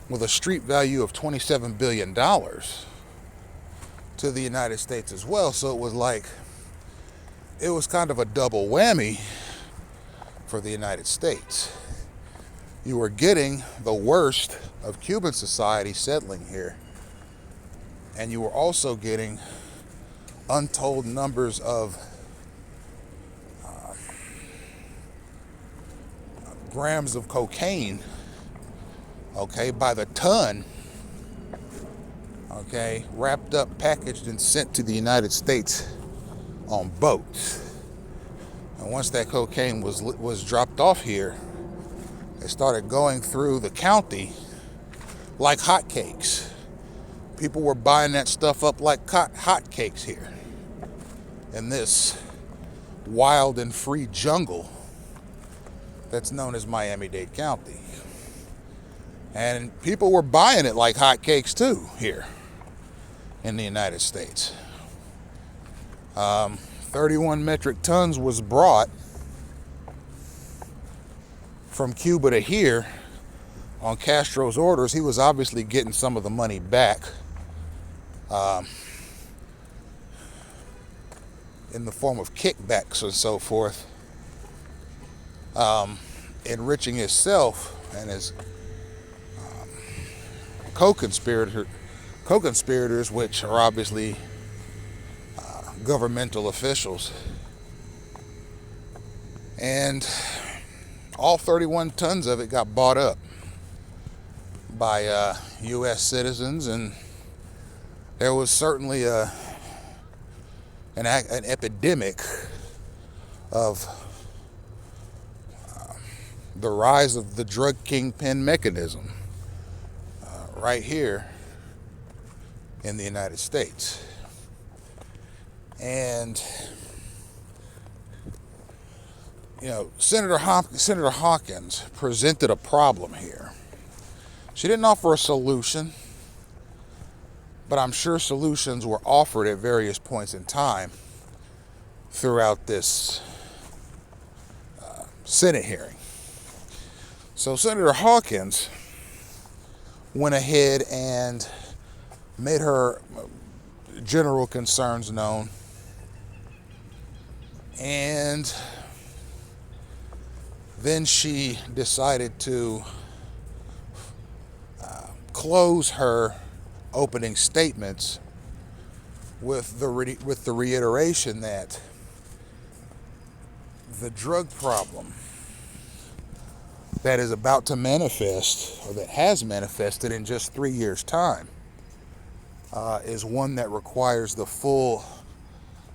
with a street value of $27 billion to the United States as well. So it was kind of a double whammy for the United States. You were getting the worst of Cuban society settling here, and you were also getting untold numbers of grams of cocaine, okay, by the ton, okay, wrapped up, packaged, and sent to the United States on boats. And once that cocaine was dropped off here, it started going through the county like hotcakes. People were buying that stuff up like hotcakes here in this wild and free jungle that's known as Miami-Dade County. And people were buying it like hotcakes too here in the United States. 31 metric tons was brought from Cuba to here on Castro's orders. He was obviously getting some of the money back in the form of kickbacks and so forth. enriching himself and his co-conspirators, which are obviously governmental officials. And all 31 tons of it got bought up by U.S. citizens, and there was certainly an epidemic of the rise of the drug kingpin mechanism right here in the United States. And Senator Hawkins presented a problem here. She didn't offer a solution, but I'm sure solutions were offered at various points in time throughout this Senate hearing. So Senator Hawkins went ahead and made her general concerns known, and then she decided to close her opening statements with the reiteration that the drug problem that is about to manifest, or that has manifested in just 3 years' time, is one that requires the full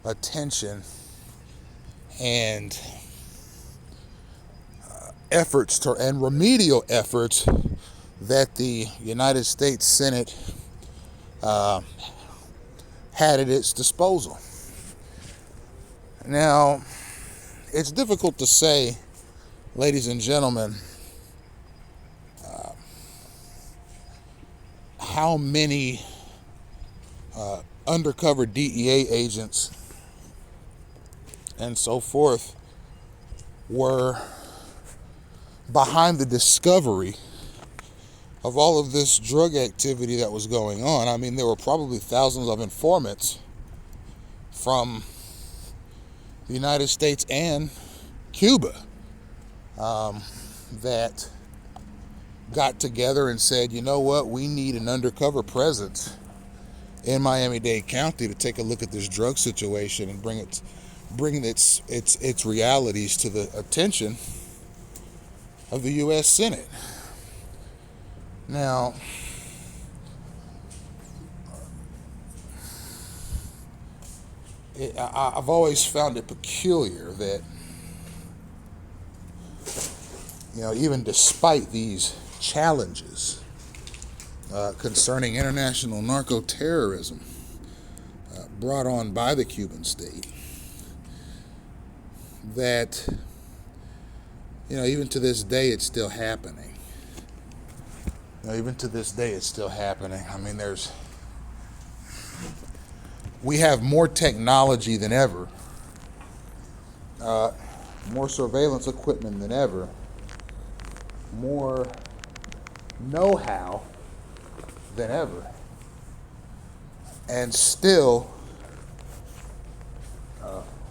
attention and remedial efforts that the United States Senate had at its disposal. Now, it's difficult to say, ladies and gentlemen, how many undercover DEA agents and so forth were behind the discovery of all of this drug activity that was going on. I mean, there were probably thousands of informants from the United States and Cuba that got together and said, you know what, we need an undercover presence in Miami-Dade County to take a look at this drug situation and bring its realities to the attention of the U.S. Senate. Now, I've always found it peculiar that, even despite these challenges concerning international narco-terrorism brought on by the Cuban state, that, even to this day, it's still happening. Even to this day, it's still happening. I mean, we have more technology than ever, more surveillance equipment than ever, more know-how than ever, and still,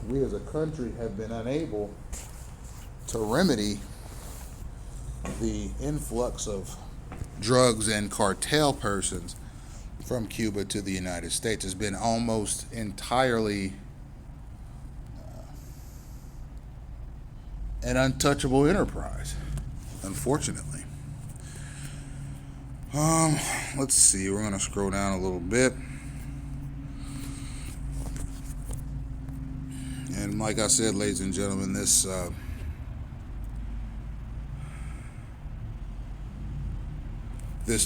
we as a country have been unable to remedy the influx of drugs and cartel persons from Cuba to the United States. Has been almost entirely an untouchable enterprise, unfortunately. Let's see, we're going to scroll down a little bit. And like I said, ladies and gentlemen, this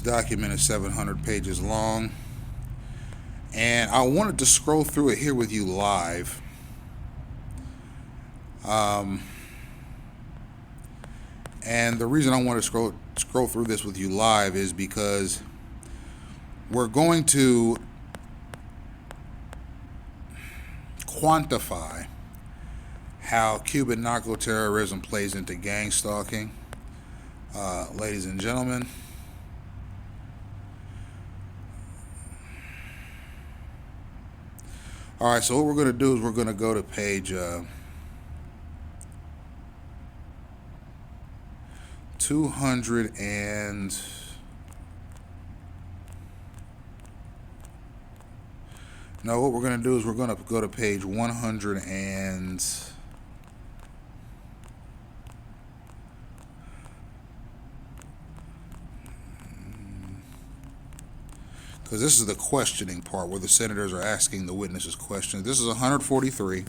document is 700 pages long, and I wanted to scroll through it here with you live. And the reason I want to scroll through this with you live is because we're going to quantify how Cuban narco-terrorism plays into gangstalking. Ladies and gentlemen, all right, so what we're going to do is we're going to go to page 200 and no, what we're going to do is we're going to go to page 100 and because this is the questioning part where the senators are asking the witnesses questions. This is 143.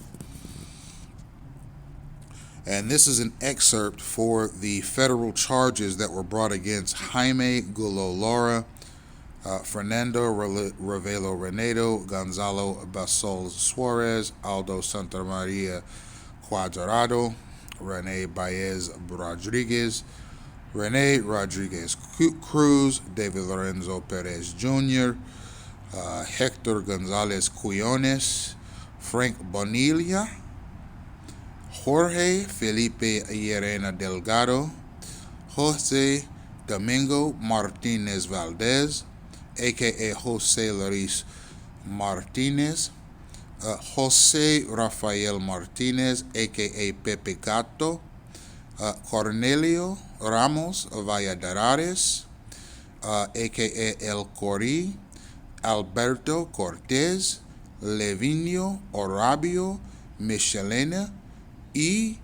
And this is an excerpt for the federal charges that were brought against Jaime Gulo Lara, Fernando Revelo Renedo, Gonzalo Basol Suarez, Aldo Santamaria Cuadrado, Rene Baez Rodriguez, Rene Rodriguez Cruz, David Lorenzo Perez Jr., Hector Gonzalez Cuyones, Frank Bonilla, Jorge Felipe Llerena Delgado, Jose Domingo Martinez Valdez, a.k.a. Jose Luis Martinez, Jose Rafael Martinez, a.k.a. Pepe Gato, Cornelio Ramos Valladares, a.k.a. El Cori, Alberto Cortez, Levinio Orabio Michelena, y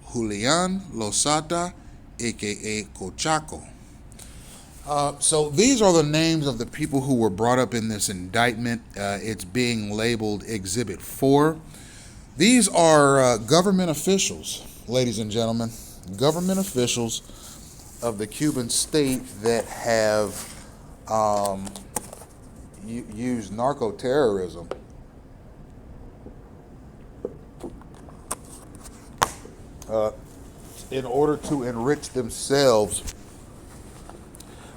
Julian Losada, a.k.a. Cochaco. So these are the names of the people who were brought up in this indictment. It's being labeled Exhibit 4. These are government officials, ladies and gentlemen, government officials of the Cuban state that have used narco-terrorism in order to enrich themselves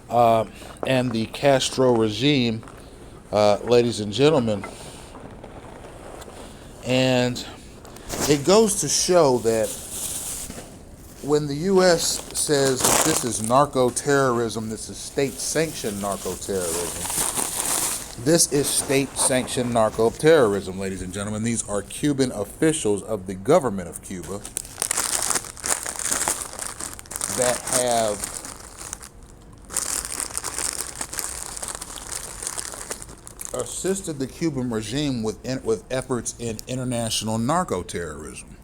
and the Castro regime, ladies and gentlemen. And it goes to show that when the U.S. says that this is narco-terrorism, this is state-sanctioned narco-terrorism, this is state-sanctioned narco-terrorism, ladies and gentlemen. These are Cuban officials of the government of Cuba that have assisted the Cuban regime with efforts in international narco-terrorism.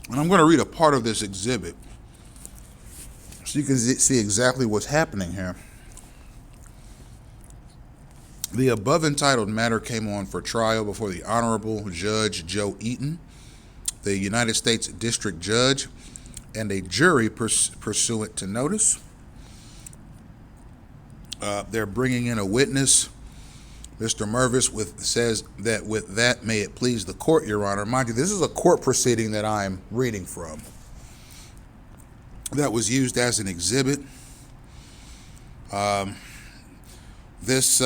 And I'm going to read a part of this exhibit so you can see exactly what's happening here. The above entitled matter came on for trial before the Honorable Judge Joe Eaton, the United States District Judge, and a jury pursuant to notice. They're bringing in a witness. Mr. Mervis says that with that, may it please the court, Your Honor. Mind you, this is a court proceeding that I'm reading from that was used as an exhibit. This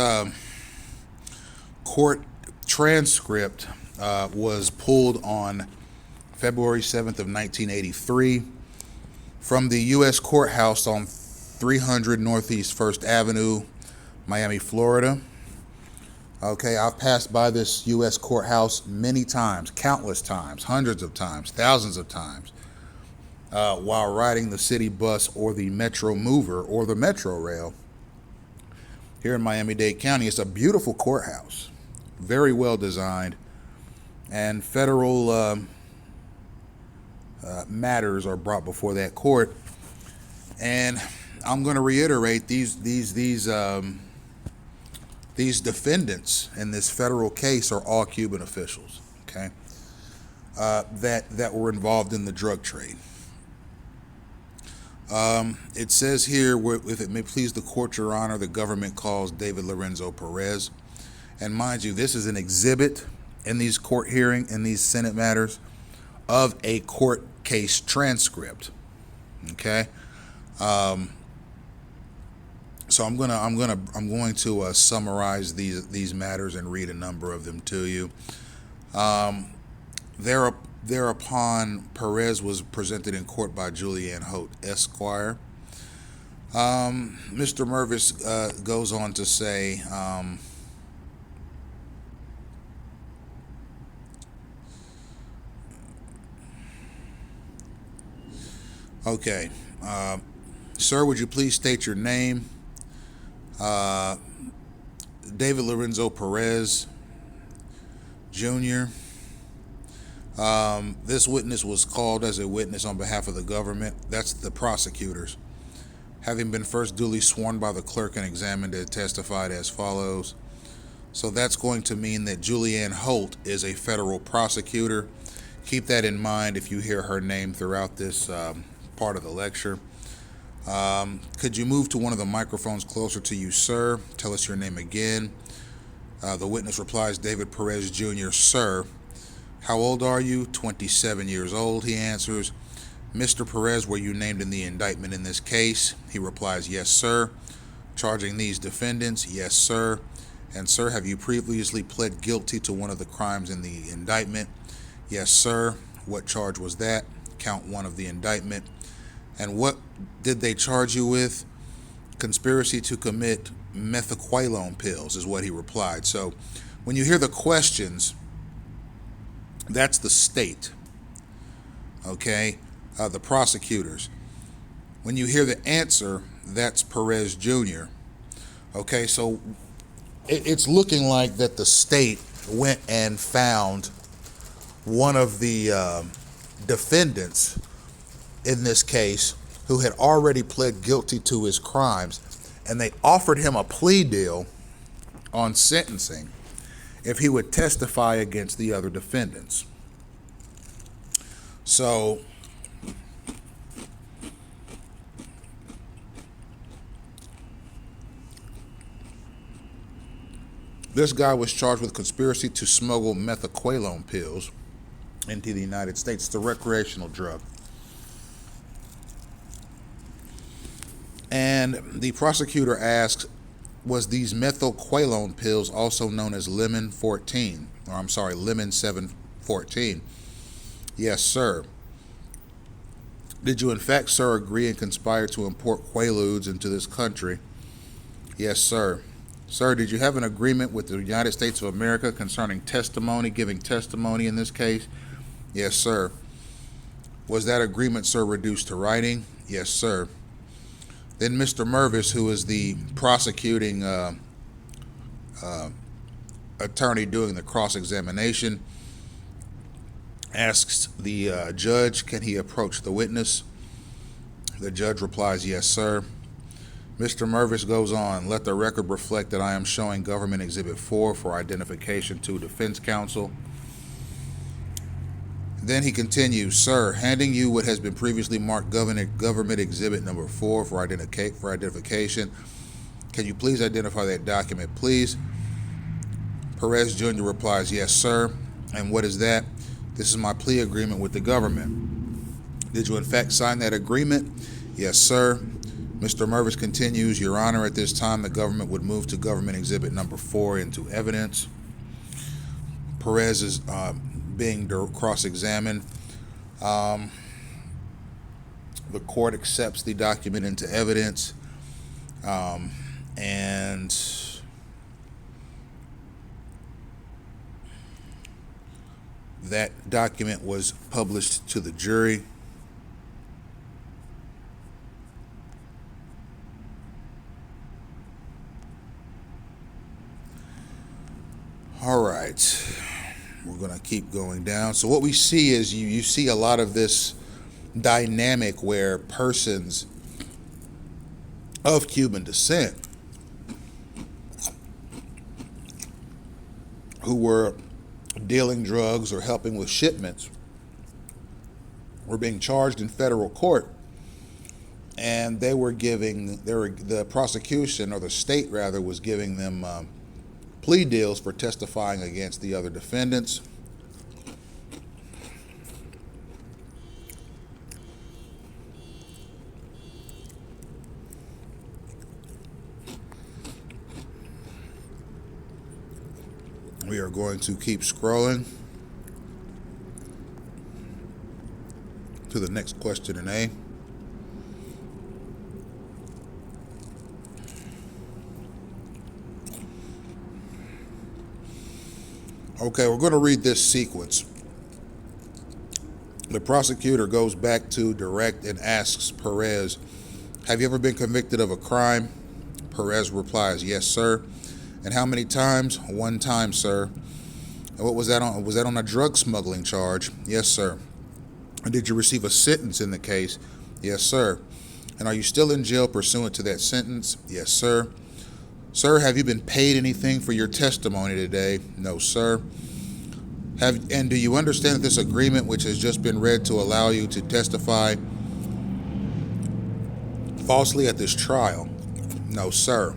court transcript was pulled on February 7th of 1983 from the U.S. Courthouse on 300 Northeast 1st Avenue, Miami, Florida. Okay, I've passed by this U.S. Courthouse many times, countless times, hundreds of times, thousands of times, while riding the city bus or the Metro Mover or the Metro Rail here in Miami-Dade County. It's a beautiful courthouse, very well designed, and federal matters are brought before that court. And I'm going to reiterate these defendants in this federal case are all Cuban officials, okay, that were involved in the drug trade. It says here, if it may please the court, Your Honor, the government calls David Lorenzo Perez. And mind you, this is an exhibit in these court hearing, in these Senate matters, of a court case transcript. Okay. So I'm going to summarize these matters and read a number of them to you. Thereupon, Perez was presented in court by Julianne Holt, Esquire. Mr. Mervis goes on to say, okay, sir, would you please state your name? David Lorenzo Perez Jr. This witness was called as a witness on behalf of the government. That's the prosecutors. Having been first duly sworn by the clerk and examined, it testified as follows. So that's going to mean that Julianne Holt is a federal prosecutor. Keep that in mind if you hear her name throughout this part of the lecture. Could you move to one of the microphones closer to you, sir? Tell us your name again. The witness replies, David Perez Jr., sir. How old are you? 27 years old, he answers. Mr. Perez, were you named in the indictment in this case? He replies, yes, sir. Charging these defendants? Yes, sir. And sir, have you previously pled guilty to one of the crimes in the indictment? Yes, sir. What charge was that? Count 1 of the indictment. And what did they charge you with? Conspiracy to commit methaqualone pills is what he replied. So when you hear the questions, that's the state, okay? The prosecutors. When you hear the answer, that's Perez Jr., okay? So it's looking like that the state went and found one of the defendants in this case who had already pled guilty to his crimes, and they offered him a plea deal on sentencing if he would testify against the other defendants. So this guy was charged with conspiracy to smuggle methaqualone pills into the United States. It's a recreational drug. And the prosecutor asks, was these methylqualone pills also known as Lemon 714? Yes, sir. Did you in fact, sir, agree and conspire to import quaaludes into this country? Yes, sir. Sir, did you have an agreement with the United States of America concerning testimony, giving testimony in this case? Yes, sir. Was that agreement, sir, reduced to writing? Yes, sir. Then Mr. Mervis, who is the prosecuting attorney doing the cross-examination, asks the judge, can he approach the witness? The judge replies, yes, sir. Mr. Mervis goes on, let the record reflect that I am showing Government Exhibit 4 for identification to defense counsel. Then he continues, sir, handing you what has been previously marked Government Exhibit number 4 for identification. Can you please identify that document, please? Perez Jr. replies, yes, sir. And what is that? This is my plea agreement with the government. Did you in fact sign that agreement? Yes, sir. Mr. Mervis continues, Your Honor, at this time the government would move to Government Exhibit number 4 into evidence. Perez is being cross-examined. The court accepts the document into evidence, and that document was published to the jury. All right, we're going to keep going down. So what we see is you see a lot of this dynamic where persons of Cuban descent who were dealing drugs or helping with shipments were being charged in federal court, and the prosecution, or the state rather, was giving them plea deals for testifying against the other defendants. We are going to keep scrolling to the next question in A. Okay, we're going to read this sequence. The prosecutor goes back to direct and asks Perez, "Have you ever been convicted of a crime?" Perez replies, "Yes, sir." "And how many times?" "One time, sir." "And what was that on? Was that on a drug smuggling charge?" "Yes, sir." "And did you receive a sentence in the case?" "Yes, sir." "And are you still in jail pursuant to that sentence?" "Yes, sir." "Sir, have you been paid anything for your testimony today?" "No, sir." And do you understand that this agreement, which has just been read to allow you to testify falsely at this trial?" "No, sir."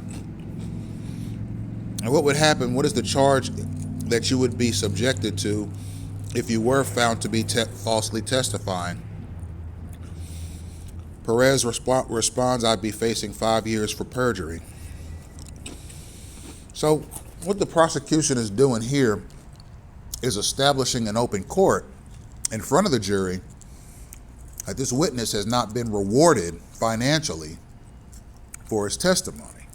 "And what would happen? What is the charge that you would be subjected to if you were found to be falsely testifying?" Perez responds, "I'd be facing 5 years for perjury." So what the prosecution is doing here is establishing an open court in front of the jury that this witness has not been rewarded financially for his testimony,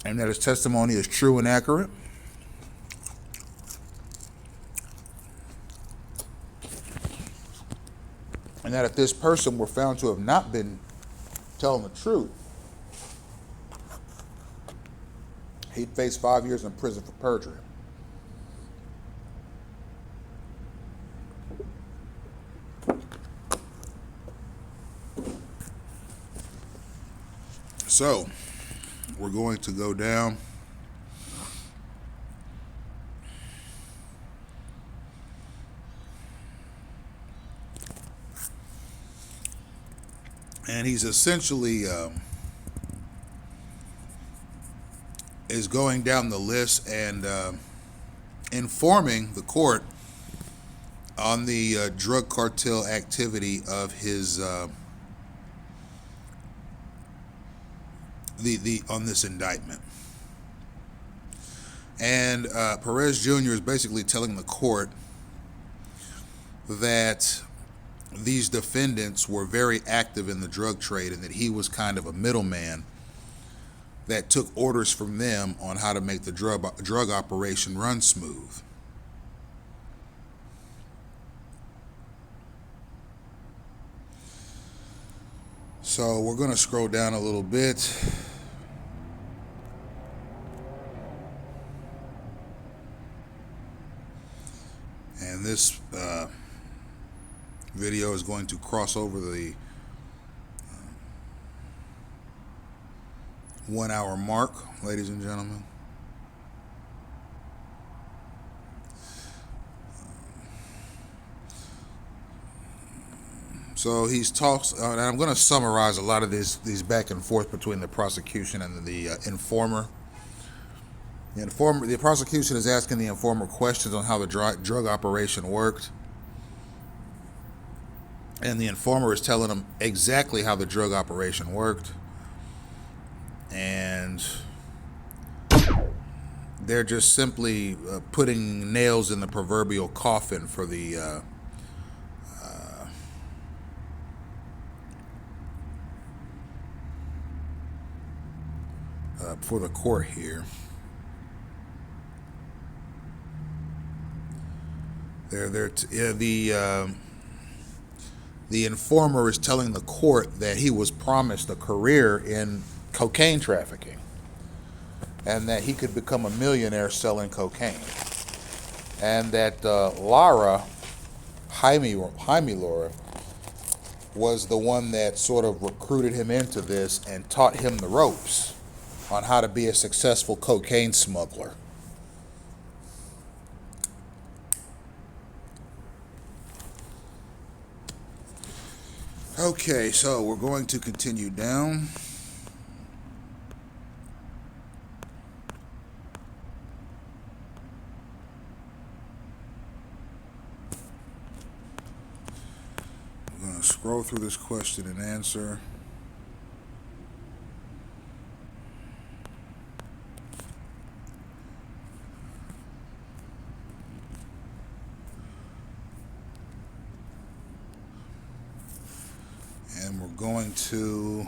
and that his testimony is true and accurate, and that if this person were found to have not been telling the truth, he'd face 5 years in prison for perjury. So we're going to go down and he's essentially is going down the list and informing the court on the drug cartel activity of his on this indictment. And Perez Jr. is basically telling the court that these defendants were very active in the drug trade and that he was kind of a middleman that took orders from them on how to make the drug operation run smooth. So we're going to scroll down a little bit. And this video is going to cross over the 1 hour mark, ladies and gentlemen. So he's talks, and I'm going to summarize a lot of these back and forth between the prosecution and the informer. The prosecution is asking the informer questions on how the drug operation worked, and the informer is telling him exactly how the drug operation worked, and they're just simply putting nails in the proverbial coffin for the court here. The informer is telling the court that he was promised a career in cocaine trafficking and that he could become a millionaire selling cocaine, and that Jaime Laura, was the one that sort of recruited him into this and taught him the ropes on how to be a successful cocaine smuggler. Okay, so we're going to continue down. We're going to scroll through this question and answer. And we're going to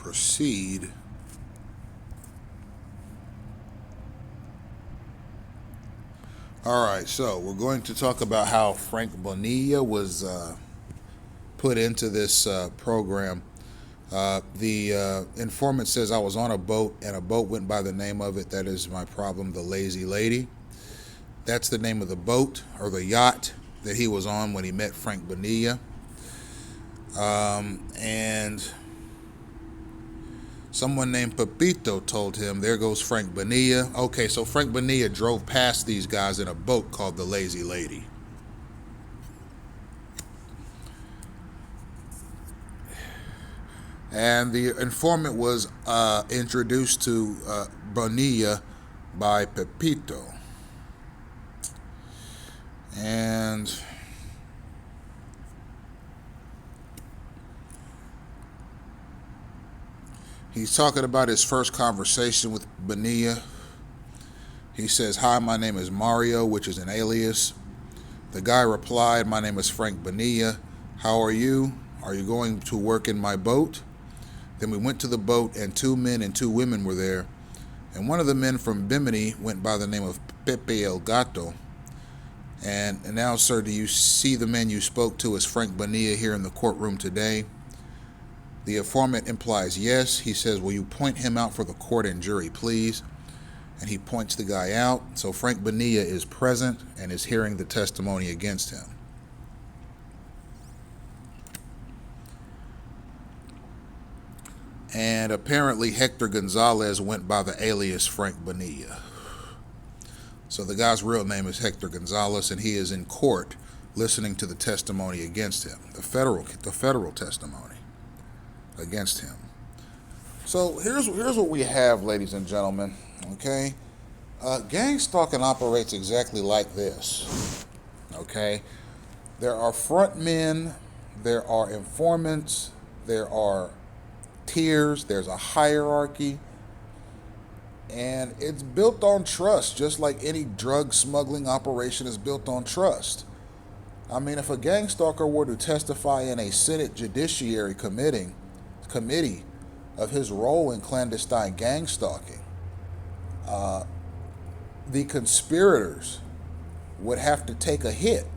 proceed. All right, so we're going to talk about how Frank Bonilla was put into this program. The informant says I was on a boat and a boat went by the name of it. That is my problem, the Lazy Lady. That's the name of the boat or the yacht that he was on when he met Frank Bonilla. And someone named Pepito told him, there goes Frank Bonilla. Okay, so Frank Bonilla drove past these guys in a boat called the Lazy Lady. And the informant was introduced to Bonilla by Pepito. And he's talking about his first conversation with Bonilla. He says, "Hi, my name is Mario," which is an alias. The guy replied, "My name is Frank Bonilla. How are you? Are you going to work in my boat?" Then we went to the boat, and 2 men and 2 women were there. And one of the men from Bimini went by the name of Pepe El Gato. And now, sir, do you see the man you spoke to as Frank Bonilla here in the courtroom today? The informant implies yes. He says, "Will you point him out for the court and jury, please?" And he points the guy out. So Frank Bonilla is present and is hearing the testimony against him. And apparently Hector Gonzalez went by the alias Frank Bonilla. So the guy's real name is Hector Gonzalez, and he is in court listening to the testimony against him, the federal testimony against him. So here's what we have, ladies and gentlemen. Okay, Gangstalking operates exactly like this. Okay, there are front men, there are informants, there are tiers, there's a hierarchy, and it's built on trust, just like any drug smuggling operation is built on trust. I mean, if a gang stalker were to testify in a Senate Judiciary Committee of his role in clandestine gang stalking, the conspirators would have to take a hit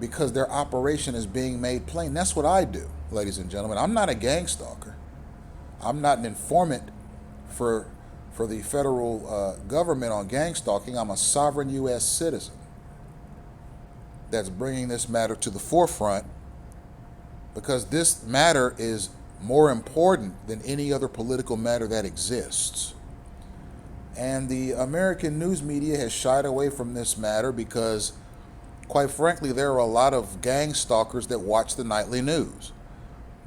because their operation is being made plain. That's what I do, ladies and gentlemen. I'm not a gang stalker. I'm not an informant for the federal government on gang stalking. I'm a sovereign U.S. citizen that's bringing this matter to the forefront because this matter is more important than any other political matter that exists. And the American news media has shied away from this matter because, quite frankly, there are a lot of gang stalkers that watch the nightly news.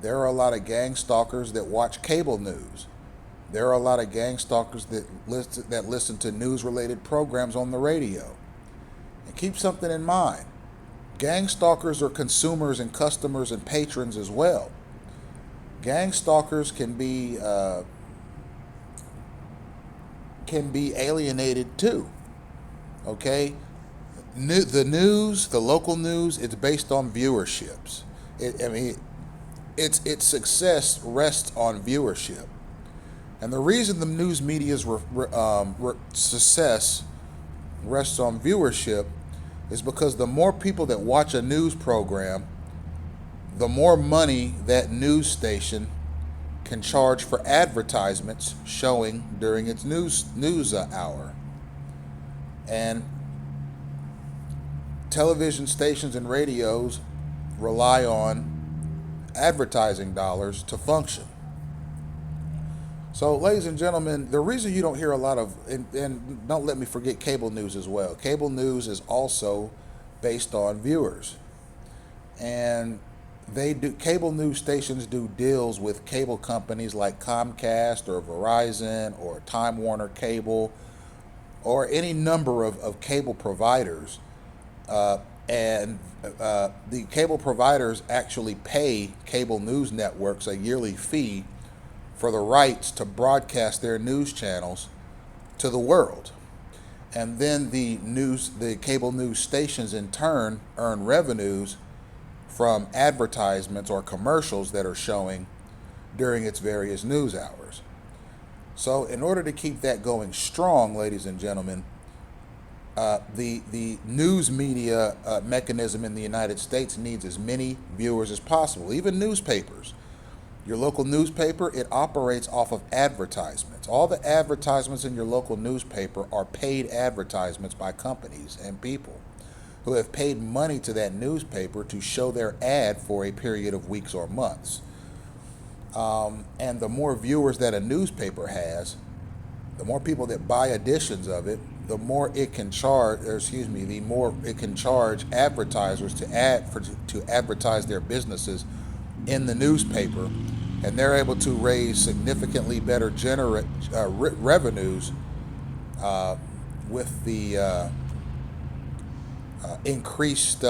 There are a lot of gang stalkers that watch cable news. There are a lot of gang stalkers that listen to news-related programs on the radio. And keep something in mind. Gang stalkers are consumers and customers and patrons as well. Gang stalkers can be alienated too. Okay? The news, the local news, it's based on viewerships. Its success rests on viewership. And the reason the news media's success rests on viewership is because the more people that watch a news program, the more money that news station can charge for advertisements showing during its news hour. And television stations and radios rely on advertising dollars to function. So, ladies and gentlemen, the reason you don't hear a lot of, and don't let me forget cable news as well. Cable news is also based on viewers. And cable news stations do deals with cable companies like Comcast or Verizon or Time Warner Cable or any number of cable providers. And the cable providers actually pay cable news networks a yearly fee for the rights to broadcast their news channels to the world. And then the cable news stations in turn earn revenues from advertisements or commercials that are showing during its various news hours. So in order to keep that going strong, ladies and gentlemen, the news media mechanism in the United States needs as many viewers as possible, even newspapers. Your local newspaper, it operates off of advertisements. All the advertisements in your local newspaper are paid advertisements by companies and people who have paid money to that newspaper to show their ad for a period of weeks or months. And the more viewers that a newspaper has, the more people that buy editions of it, the more it can charge, the more it can charge advertisers to advertise their businesses in the newspaper, and they're able to raise significantly better revenues with the increased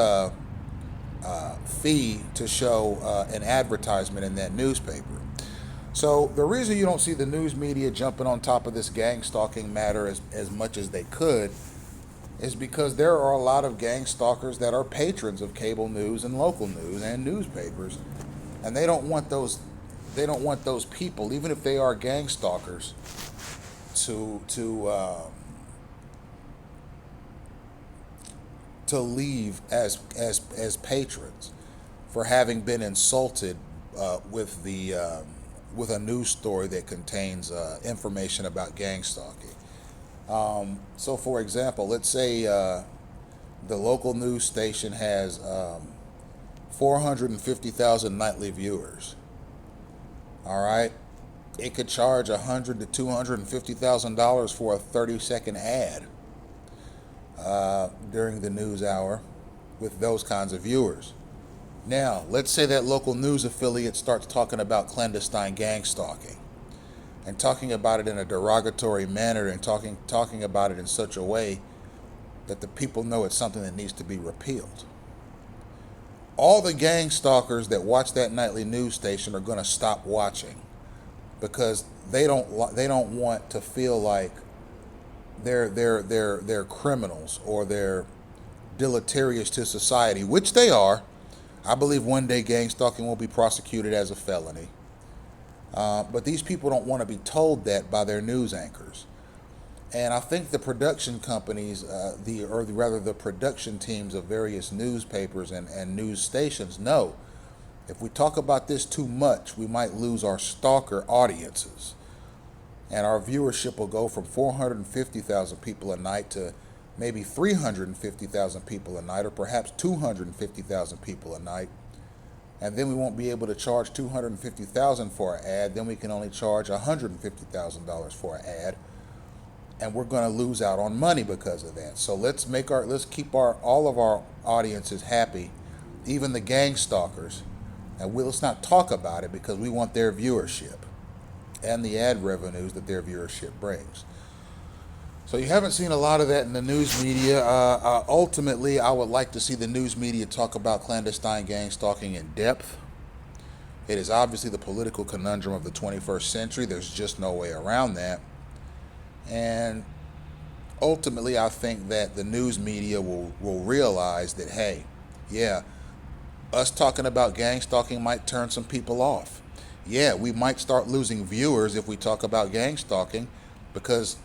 fee to show an advertisement in that newspaper. So the reason you don't see the news media jumping on top of this gang stalking matter as much as they could is because there are a lot of gang stalkers that are patrons of cable news and local news and newspapers, and they don't want those people, even if they are gang stalkers, to leave as patrons for having been insulted with a news story that contains information about gang stalking. So, for example, let's say the local news station has 450,000 nightly viewers. All right, it could charge $100,000 to $250,000 for a 30-second ad during the news hour with those kinds of viewers. Now, let's say that local news affiliate starts talking about clandestine gang stalking and talking about it in a derogatory manner and talking about it in such a way that the people know it's something that needs to be repealed. All the gang stalkers that watch that nightly news station are going to stop watching because they don't want to feel like they're criminals or they're deleterious to society, which they are. I believe one day gang stalking will be prosecuted as a felony. But these people don't want to be told that by their news anchors. And I think the production companies, the production teams of various newspapers and news stations know if we talk about this too much, we might lose our stalker audiences. And our viewership will go from 450,000 people a night to maybe 350,000 people a night, or perhaps 250,000 people a night. And then we won't be able to charge $250,000 for an ad. Then we can only charge $150,000 for an ad, and we're going to lose out on money because of that. So let's keep all of our audiences happy, even the gang stalkers, and let's not talk about it because we want their viewership and the ad revenues that their viewership brings. So you haven't seen a lot of that in the news media. Ultimately, I would like to see the news media talk about clandestine gang stalking in depth. It is obviously the political conundrum of the 21st century. There's just no way around that. And ultimately, I think that the news media will realize that, hey, yeah, us talking about gang stalking might turn some people off. Yeah, we might start losing viewers if we talk about gang stalking because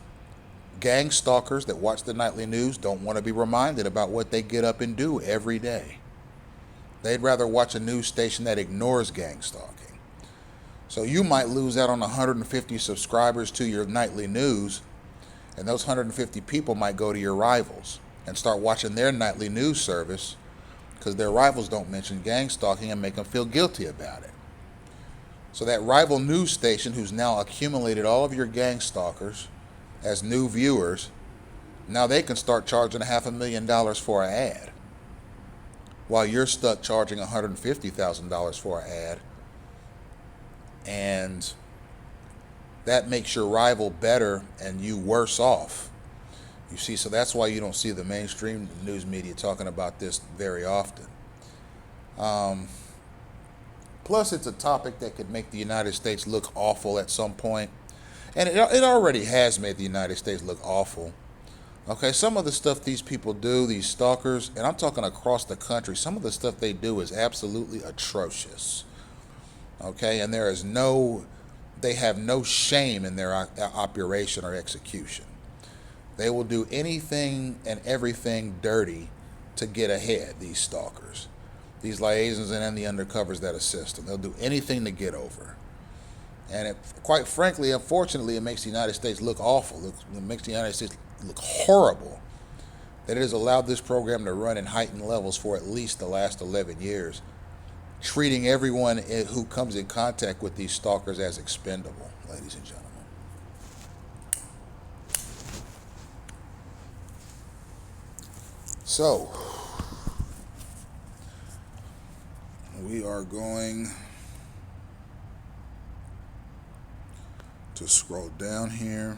gang stalkers that watch the nightly news don't want to be reminded about what they get up and do every day. They'd rather watch a news station that ignores gang stalking. So you might lose out on 150 subscribers to your nightly news, and those 150 people might go to your rivals and start watching their nightly news service because their rivals don't mention gang stalking and make them feel guilty about it. So that rival news station who's now accumulated all of your gang stalkers as new viewers, now they can start charging $500,000 for an ad while you're stuck charging $150,000 for an ad. And that makes your rival better and you worse off. You see, so that's why you don't see the mainstream news media talking about this very often. Plus, it's a topic that could make the United States look awful at some point. And it already has made the United States look awful. Okay, some of the stuff these people do, these stalkers, and I'm talking across the country, some of the stuff they do is absolutely atrocious. Okay, and they have no shame in their operation or execution. They will do anything and everything dirty to get ahead, these stalkers, these liaisons and the undercovers that assist them. They'll do anything to get over. And quite frankly, unfortunately, it makes the United States look awful. It makes the United States look horrible that it has allowed this program to run in heightened levels for at least the last 11 years, treating everyone who comes in contact with these stalkers as expendable, ladies and gentlemen. So, we are going to scroll down here.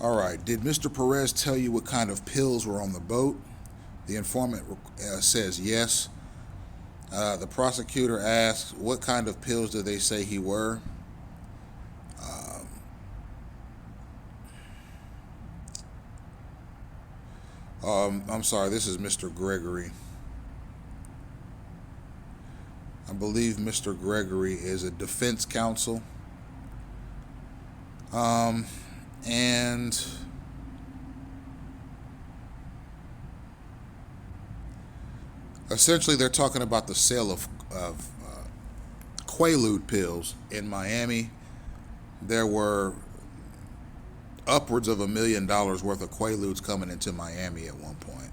All right, did Mr. Perez tell you what kind of pills were on the boat? The informant says yes. The prosecutor asks, what kind of pills did they say he were? I'm sorry, this is Mr. Gregory. I believe Mr. Gregory is a defense counsel. And essentially they're talking about the sale of Quaalude pills in Miami. There were upwards of $1 million worth of Quaaludes coming into Miami at one point.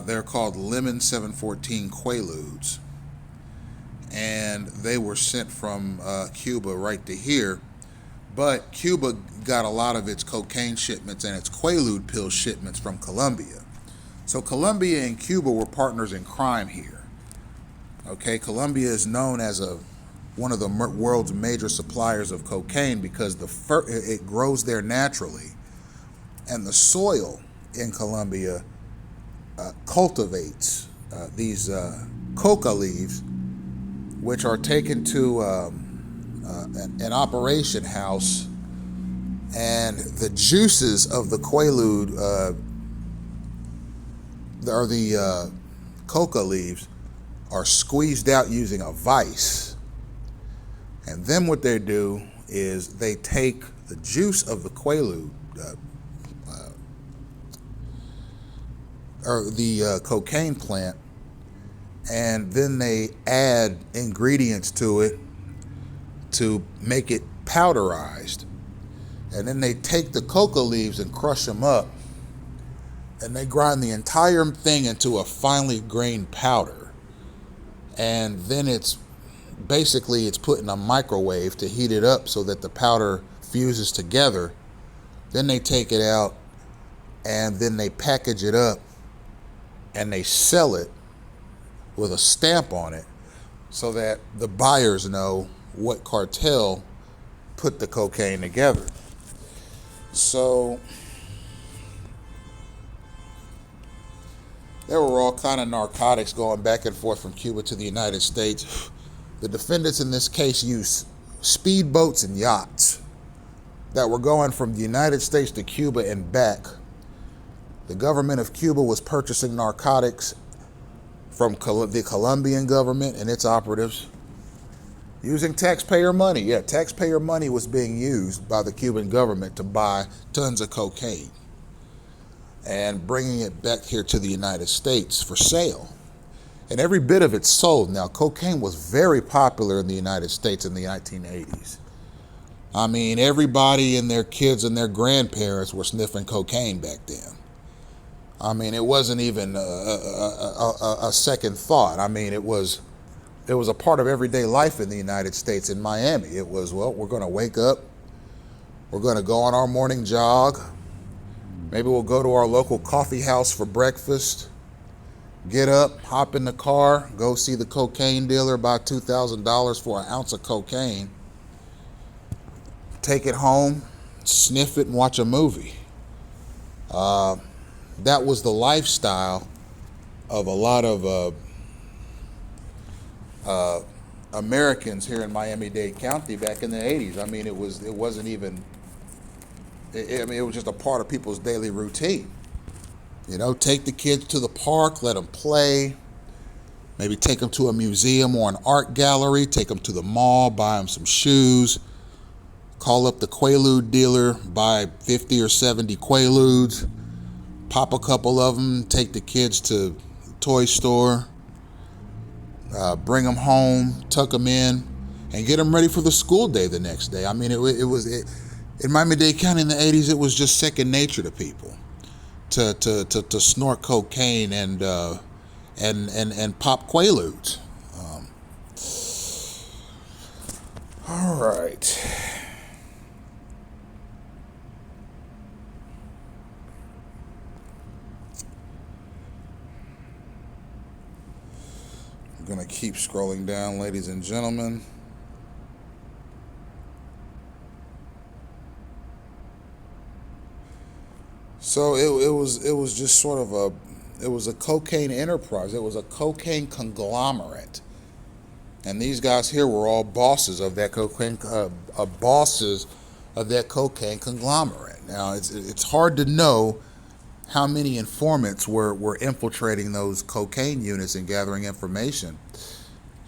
They're called Lemon 714 Quaaludes, and they were sent from Cuba right to here. But Cuba got a lot of its cocaine shipments and its Quaalude pill shipments from Colombia. So Colombia and Cuba were partners in crime here. Okay, Colombia is known as one of the world's major suppliers of cocaine because it grows there naturally, and the soil in Colombia cultivates these coca leaves, which are taken to an operation house, and the juices of the Quaalude or the coca leaves are squeezed out using a vice. And then what they do is they take the juice of the Quaalude, or the cocaine plant, and then they add ingredients to it to make it powderized. And then they take the coca leaves and crush them up, and they grind the entire thing into a finely grained powder. And then it's put in a microwave to heat it up so that the powder fuses together. Then they take it out, and then they package it up, and they sell it with a stamp on it so that the buyers know what cartel put the cocaine together. So there were all kind of narcotics going back and forth from Cuba to the United States. The defendants in this case used speedboats and yachts that were going from the United States to Cuba and back. The government of Cuba was purchasing narcotics from the Colombian government and its operatives using taxpayer money. Yeah, taxpayer money was being used by the Cuban government to buy tons of cocaine and bringing it back here to the United States for sale. And every bit of it sold. Now, cocaine was very popular in the United States in the 1980s. I mean, everybody and their kids and their grandparents were sniffing cocaine back then. I mean, it wasn't even a second thought. I mean, it was a part of everyday life in the United States. In Miami, it was, well, we're going to wake up, we're going to go on our morning jog, maybe we'll go to our local coffee house for breakfast, get up, hop in the car, go see the cocaine dealer, buy $2,000 for an ounce of cocaine, take it home, sniff it, and watch a movie. That was the lifestyle of a lot of Americans here in Miami-Dade County back in the 80s. I mean, it wasn't even I mean, it was just a part of people's daily routine. You know, take the kids to the park, let them play, maybe take them to a museum or an art gallery, take them to the mall, buy them some shoes, call up the Quaalude dealer, buy 50 or 70 Quaaludes, pop a couple of them, take the kids to the toy store, bring them home, tuck them in, and get them ready for the school day the next day. I mean, in Miami-Dade County in the 80s, it was just second nature to people to snort cocaine and pop Quaaludes. All right. I'm going to keep scrolling down, ladies and gentlemen. So it was just sort of a cocaine enterprise. It was a cocaine conglomerate, and these guys here were all bosses of that cocaine conglomerate. Now it's hard to know how many informants were infiltrating those cocaine units and gathering information,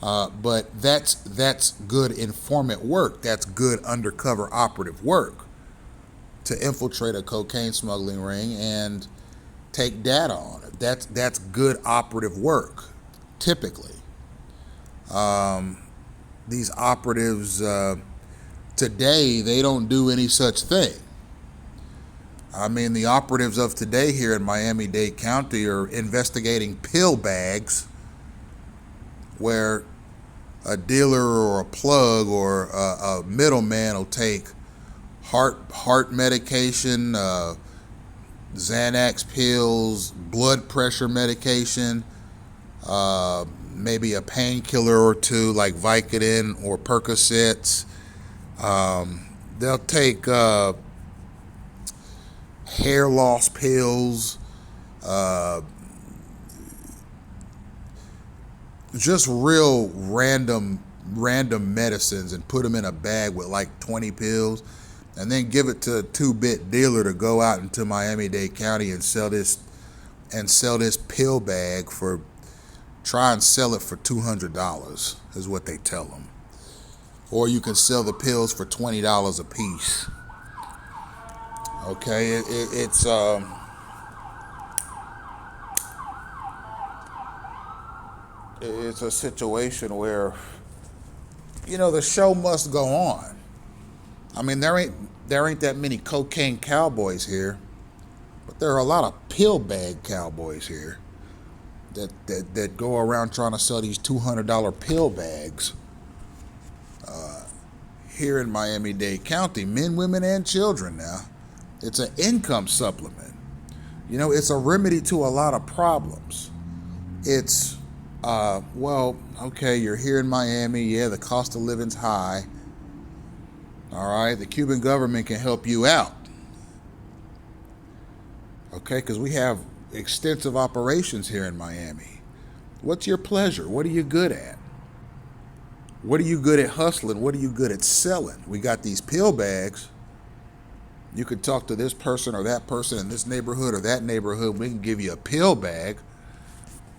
but that's good informant work. That's good undercover operative work, to infiltrate a cocaine smuggling ring and take data on it. That's good operative work, typically. These operatives today, they don't do any such thing. I mean, the operatives of today here in Miami-Dade County are investigating pill bags where a dealer or a plug or a middleman will take heart medication, Xanax pills, blood pressure medication, maybe a painkiller or two like Vicodin or Percocets. They'll take hair loss pills, just real random medicines, and put them in a bag with like 20 pills, and then give it to a two-bit dealer to go out into Miami-Dade County and sell this pill bag try and sell it for $200 is what they tell them. Or you can sell the pills for $20 a piece. Okay, it's a situation where, the show must go on. I mean, there ain't that many cocaine cowboys here, but there are a lot of pill bag cowboys here that go around trying to sell these $200 pill bags here in Miami-Dade County, men, women, and children. Now, it's an income supplement. It's a remedy to a lot of problems. It's okay, you're here in Miami. Yeah, the cost of living's high. All right, the Cuban government can help you out. Okay, because we have extensive operations here in Miami. What's your pleasure? What are you good at? What are you good at hustling? What are you good at selling? We got these pill bags. You can talk to this person or that person in this neighborhood or that neighborhood. We can give you a pill bag.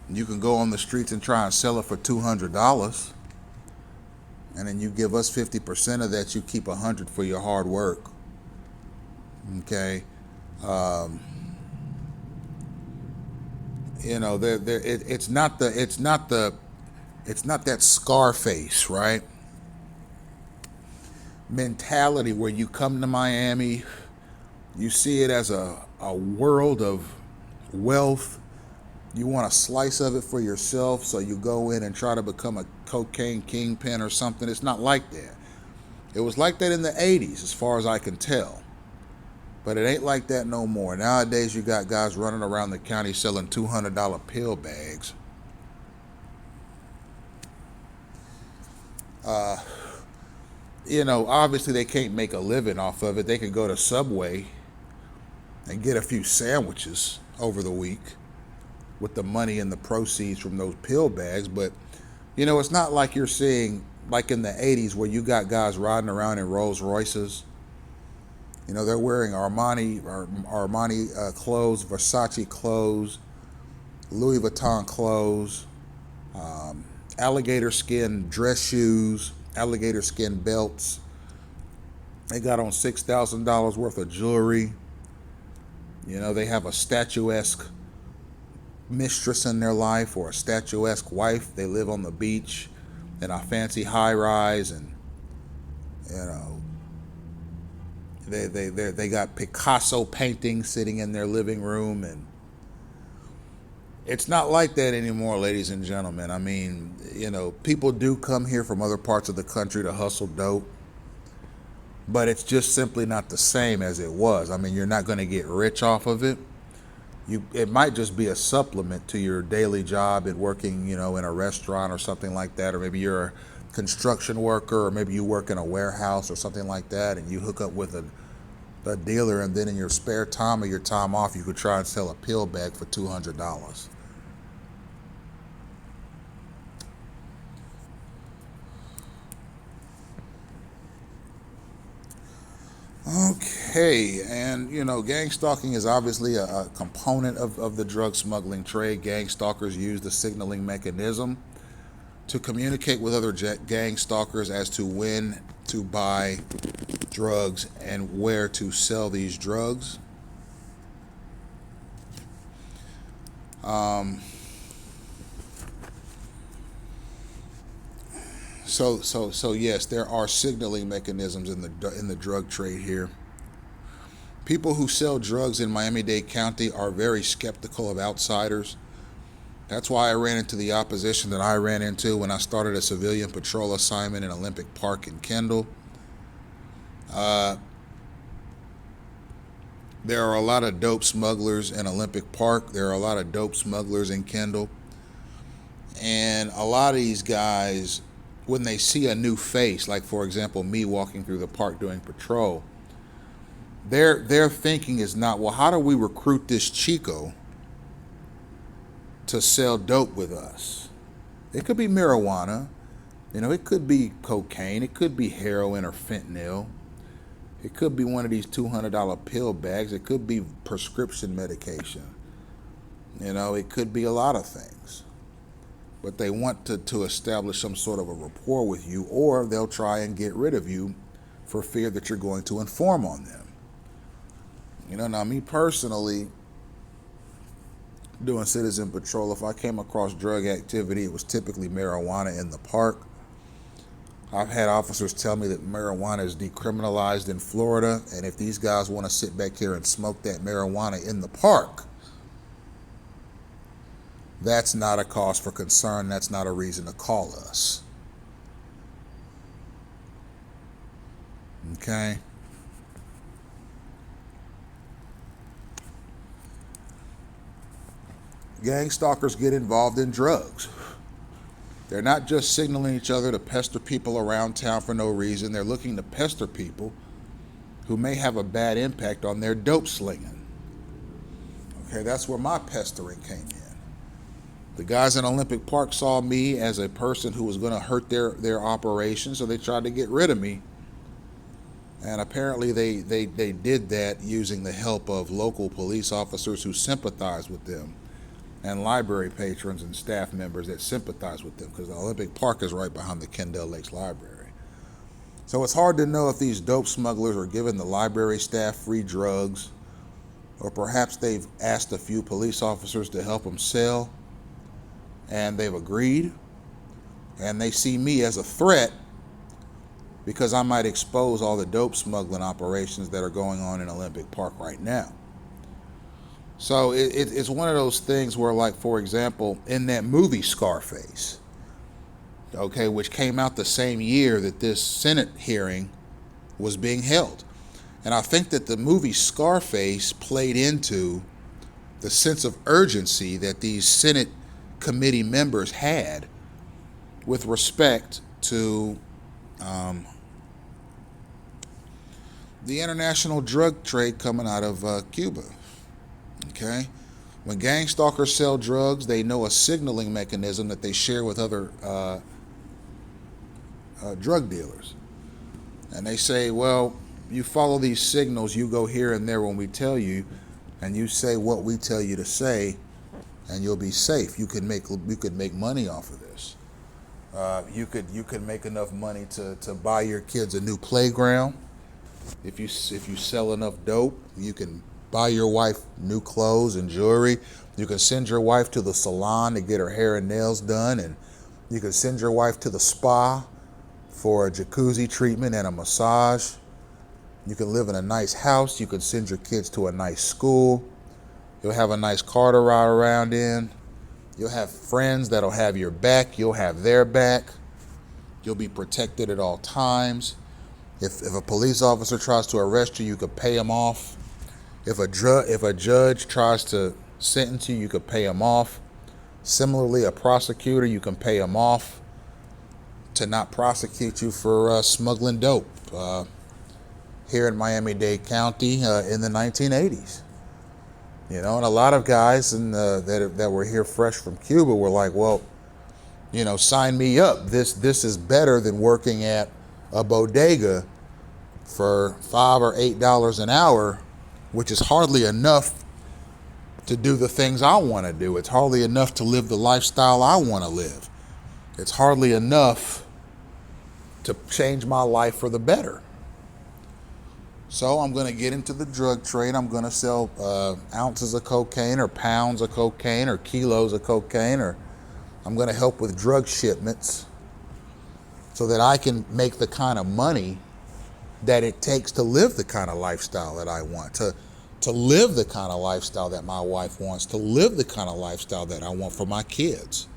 You can go on the streets and try and sell it for $200. And then you give us 50% of that. You keep $100 for your hard work. Okay. It's not that Scarface, right? Mentality where you come to Miami, you see it as a world of wealth. You want a slice of it for yourself, so you go in and try to become a cocaine kingpin or something. It's not like that. It was like that in the 80s, as far as I can tell. But it ain't like that no more. Nowadays, you got guys running around the county selling $200 pill bags. Obviously they can't make a living off of it. They could go to Subway and get a few sandwiches over the week with the money and the proceeds from those pill bags. But, it's not like you're seeing, like in the 80s, where you got guys riding around in Rolls Royces You know, they're wearing Armani clothes, Versace clothes, Louis Vuitton clothes, alligator skin dress shoes, alligator skin belts. They got on $6,000 worth of jewelry. You know, they have a statuesque mistress in their life or a statuesque wife. They live on the beach in a fancy high rise, and you know, they got Picasso paintings sitting in their living room, and it's not like that anymore, ladies and gentlemen. I mean, you know, people do come here from other parts of the country to hustle dope, but it's just simply not the same as it was. I mean, you're not going to get rich off of it. It might just be a supplement to your daily job and working, you know, in a restaurant or something like that, or maybe you're a construction worker, or maybe you work in a warehouse or something like that, and you hook up with a dealer, and then in your spare time or your time off, you could try and sell a pill bag for $200. Okay, and you know, gang stalking is obviously a component of the drug smuggling trade. Gang stalkers use the signaling mechanism to communicate with other gang stalkers as to when to buy drugs and where to sell these drugs. So yes, there are signaling mechanisms in the drug trade here. People who sell drugs in Miami-Dade County are very skeptical of outsiders. That's why I ran into the opposition that I ran into when I started a civilian patrol assignment in Olympic Park in Kendall. There are a lot of dope smugglers in Olympic Park. There are a lot of dope smugglers in Kendall. And a lot of these guys, when they see a new face, like for example, me walking through the park doing patrol, their thinking is not, well, how do we recruit this Chico to sell dope with us? It could be marijuana, you know, it could be cocaine, it could be heroin or fentanyl, it could be one of these $200 pill bags, it could be prescription medication, you know, it could be a lot of things. But they want to establish some sort of a rapport with you, or they'll try and get rid of you for fear that you're going to inform on them. You know, now me personally, doing citizen patrol, if I came across drug activity, it was typically marijuana in the park. I've had officers tell me that marijuana is decriminalized in Florida, and if these guys want to sit back here and smoke that marijuana in the park, that's not a cause for concern. That's not a reason to call us. Okay? Gang stalkers get involved in drugs. They're not just signaling each other to pester people around town for no reason. They're looking to pester people who may have a bad impact on their dope slinging. Okay, that's where my pestering came in. The guys in Olympic Park saw me as a person who was going to hurt their operation, so they tried to get rid of me. And apparently they did that using the help of local police officers who sympathize with them, and library patrons and staff members that sympathize with them, because the Olympic Park is right behind the Kendall Lakes Library. So it's hard to know if these dope smugglers are giving the library staff free drugs, or perhaps they've asked a few police officers to help them sell, and they've agreed, and they see me as a threat because I might expose all the dope smuggling operations that are going on in Olympic Park right now. So it's one of those things where, like, for example, in that movie Scarface, okay, which came out the same year that this Senate hearing was being held. And I think that the movie Scarface played into the sense of urgency that these Senate committee members had with respect to the international drug trade coming out of Cuba. Okay? When gang stalkers sell drugs, they know a signaling mechanism that they share with other drug dealers. And they say, well, you follow these signals, you go here and there when we tell you, and you say what we tell you to say, and you'll be safe. You could make money off of this. You could make enough money to buy your kids a new playground. If you sell enough dope, you can buy your wife new clothes and jewelry. You can send your wife to the salon to get her hair and nails done, and you can send your wife to the spa for a jacuzzi treatment and a massage. You can live in a nice house. You can send your kids to a nice school. You'll have a nice car to ride around in. You'll have friends that'll have your back. You'll have their back. You'll be protected at all times. If a police officer tries to arrest you, you could pay him off. If a judge tries to sentence you, you could pay him off. Similarly, a prosecutor, you can pay him off to not prosecute you for smuggling dope here in Miami-Dade County in the 1980s. You know, and a lot of guys that were here fresh from Cuba were like, well, you know, sign me up. This is better than working at a bodega for $5 or $8 an hour, which is hardly enough to do the things I want to do. It's hardly enough to live the lifestyle I want to live. It's hardly enough to change my life for the better. So I'm going to get into the drug trade. I'm going to sell ounces of cocaine or pounds of cocaine or kilos of cocaine, or I'm going to help with drug shipments so that I can make the kind of money that it takes to live the kind of lifestyle that I want, to live the kind of lifestyle that my wife wants, to live the kind of lifestyle that I want for my kids.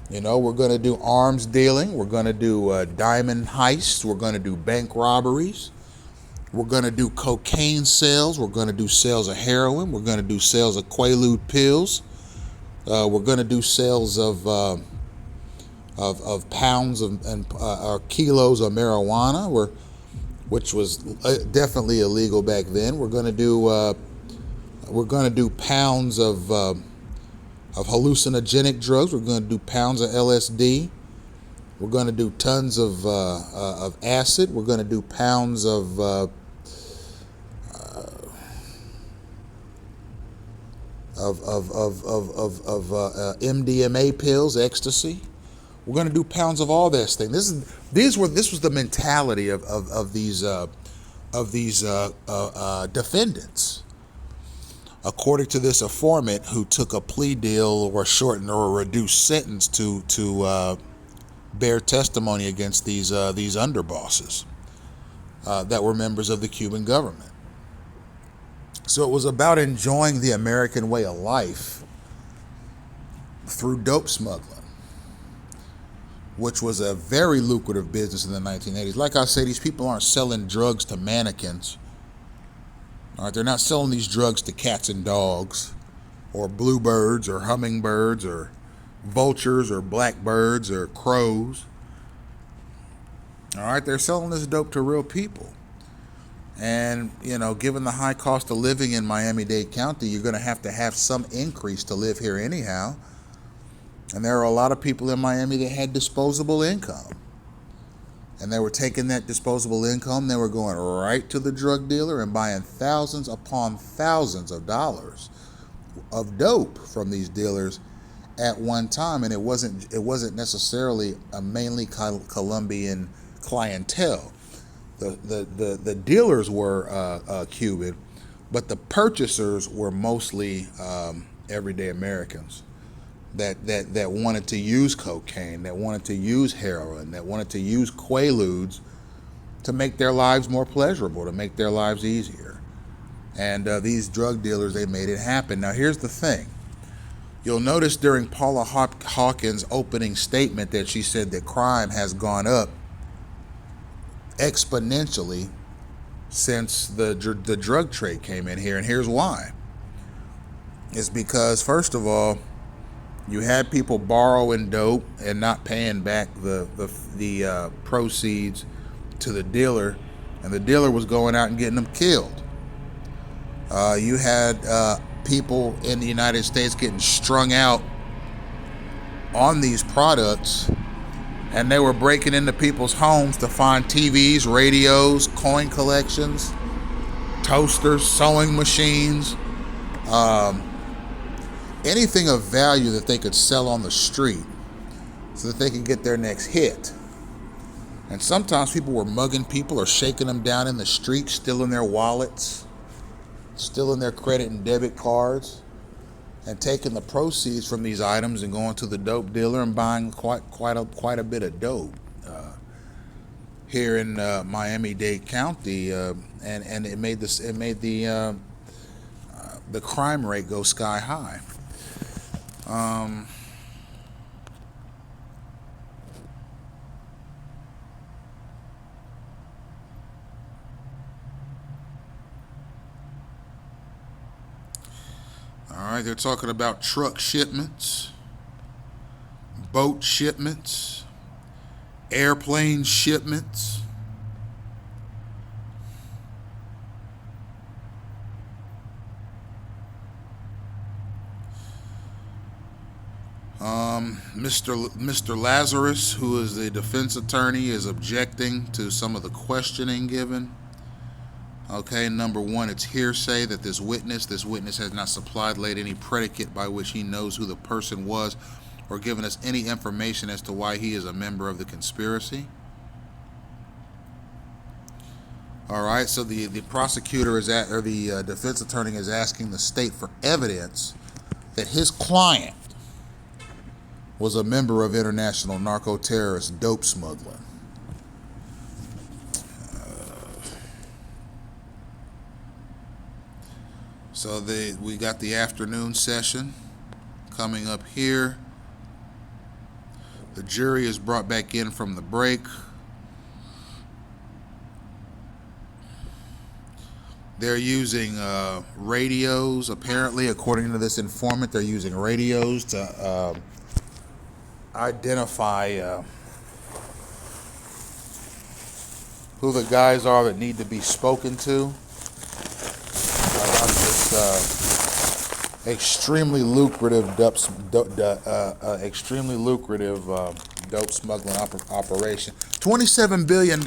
You know, we're going to do arms dealing. We're going to do diamond heists. We're going to do bank robberies. We're going to do cocaine sales. We're going to do sales of heroin. We're going to do sales of Quaalude pills. We're going to do sales of pounds or kilos of marijuana, which was definitely illegal back then. We're going to do pounds of hallucinogenic drugs. We're going to do pounds of LSD. We're going to do tons of acid. We're going to do pounds of MDMA pills, ecstasy. We're going to do pounds of all this thing. This was the mentality of these defendants. According to this informant who took a plea deal or shortened or a reduced sentence to bear testimony against these underbosses that were members of the Cuban government. So it was about enjoying the American way of life through dope smuggling, which was a very lucrative business in the 1980s. Like I say, these people aren't selling drugs to mannequins. All right, they're not selling these drugs to cats and dogs, or bluebirds, or hummingbirds, or vultures, or blackbirds, or crows. All right, they're selling this dope to real people. And, you know, given the high cost of living in Miami-Dade County, you're going to have some increase to live here anyhow. And there are a lot of people in Miami that had disposable income. And they were taking that disposable income, they were going right to the drug dealer and buying thousands upon thousands of dollars of dope from these dealers at one time. And it wasn't necessarily a mainly Colombian clientele. The dealers were Cuban, but the purchasers were mostly everyday Americans that wanted to use cocaine, that wanted to use heroin, that wanted to use Quaaludes to make their lives more pleasurable, to make their lives easier. And these drug dealers, they made it happen. Now, here's the thing. You'll notice during Paula Hawkins' opening statement that she said that crime has gone up exponentially since the drug trade came in here. And here's why. It's because, first of all, you had people borrowing dope and not paying back the proceeds to the dealer, and the dealer was going out and getting them killed. You had people in the United States getting strung out on these products And they were breaking into people's homes to find TVs, radios, coin collections, toasters, sewing machines, anything of value that they could sell on the street so that they could get their next hit. And sometimes people were mugging people or shaking them down in the street, stealing their wallets, stealing their credit and debit cards, and taking the proceeds from these items and going to the dope dealer and buying quite a bit of dope. Here in Miami-Dade County, and it made the crime rate go sky high. All right, they're talking about truck shipments, boat shipments, airplane shipments. Mr. Lazarus, who is the defense attorney, is objecting to some of the questioning given. Okay, number one, it's hearsay that this witness has not laid any predicate by which he knows who the person was or given us any information as to why he is a member of the conspiracy. All right, so the prosecutor the defense attorney is asking the state for evidence that his client was a member of international narco-terrorist dope smuggling. So we got the afternoon session coming up here. The jury is brought back in from the break. They're using radios, apparently, according to this informant. They're using radios to identify who the guys are that need to be spoken to about this extremely lucrative dope smuggling operation. $27 billion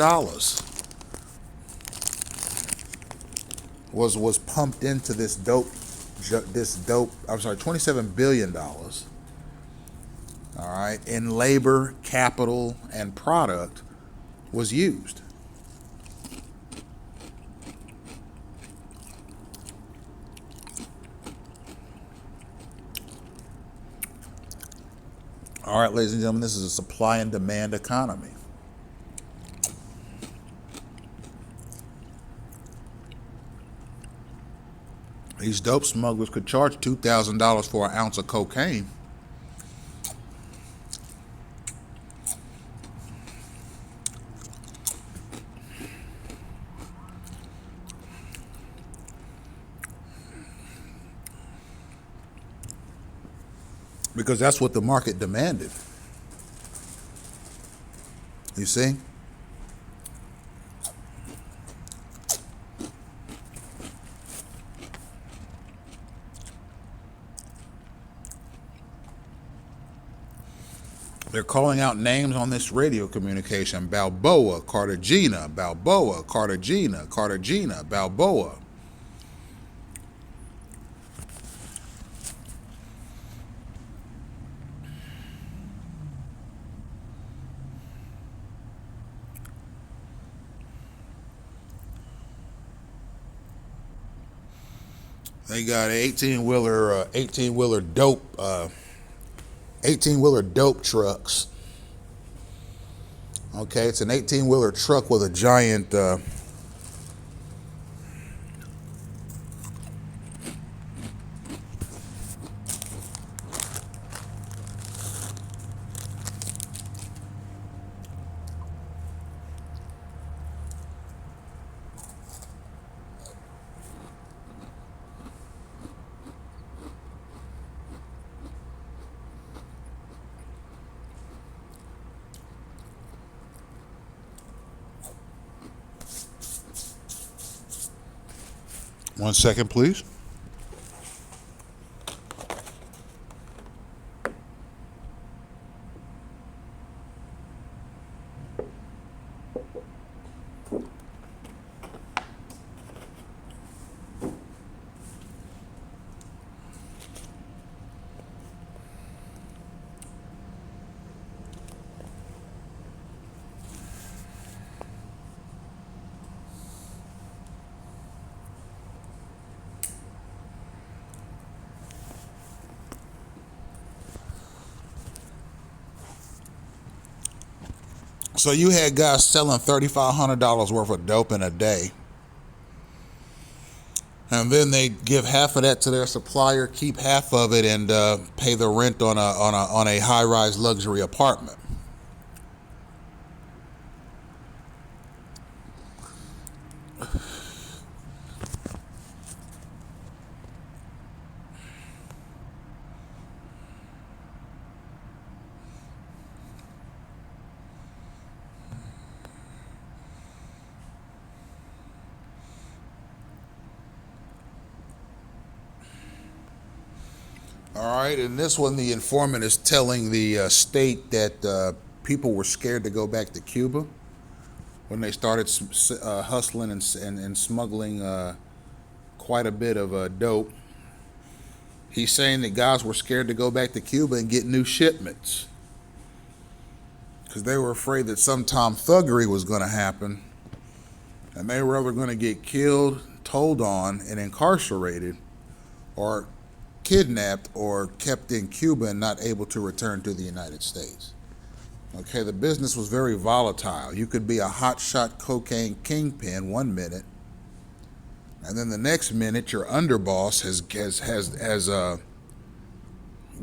was pumped into this dope. $27 billion. All right, in labor, capital, and product was used. All right, ladies and gentlemen, this is a supply and demand economy. These dope smugglers could charge $2,000 for an ounce of cocaine. Because that's what the market demanded. You see? They're calling out names on this radio communication. Balboa, Cartagena, Balboa, Cartagena, Cartagena, Balboa. They got an 18-wheeler dope trucks. Okay, it's an 18-wheeler truck with a giant One second, please. So you had guys selling $3,500 worth of dope in a day, and then they give half of that to their supplier, keep half of it, and pay the rent on a high-rise luxury apartment. All right, in this one, the informant is telling the state that people were scared to go back to Cuba when they started hustling and smuggling quite a bit of dope. He's saying that guys were scared to go back to Cuba and get new shipments because they were afraid that some tomfoolery was going to happen, and they were either going to get killed, told on, and incarcerated, or kidnapped or kept in Cuba and not able to return to the United States. Okay, the business was very volatile. You could be a hotshot cocaine kingpin one minute, and then the next minute your underboss has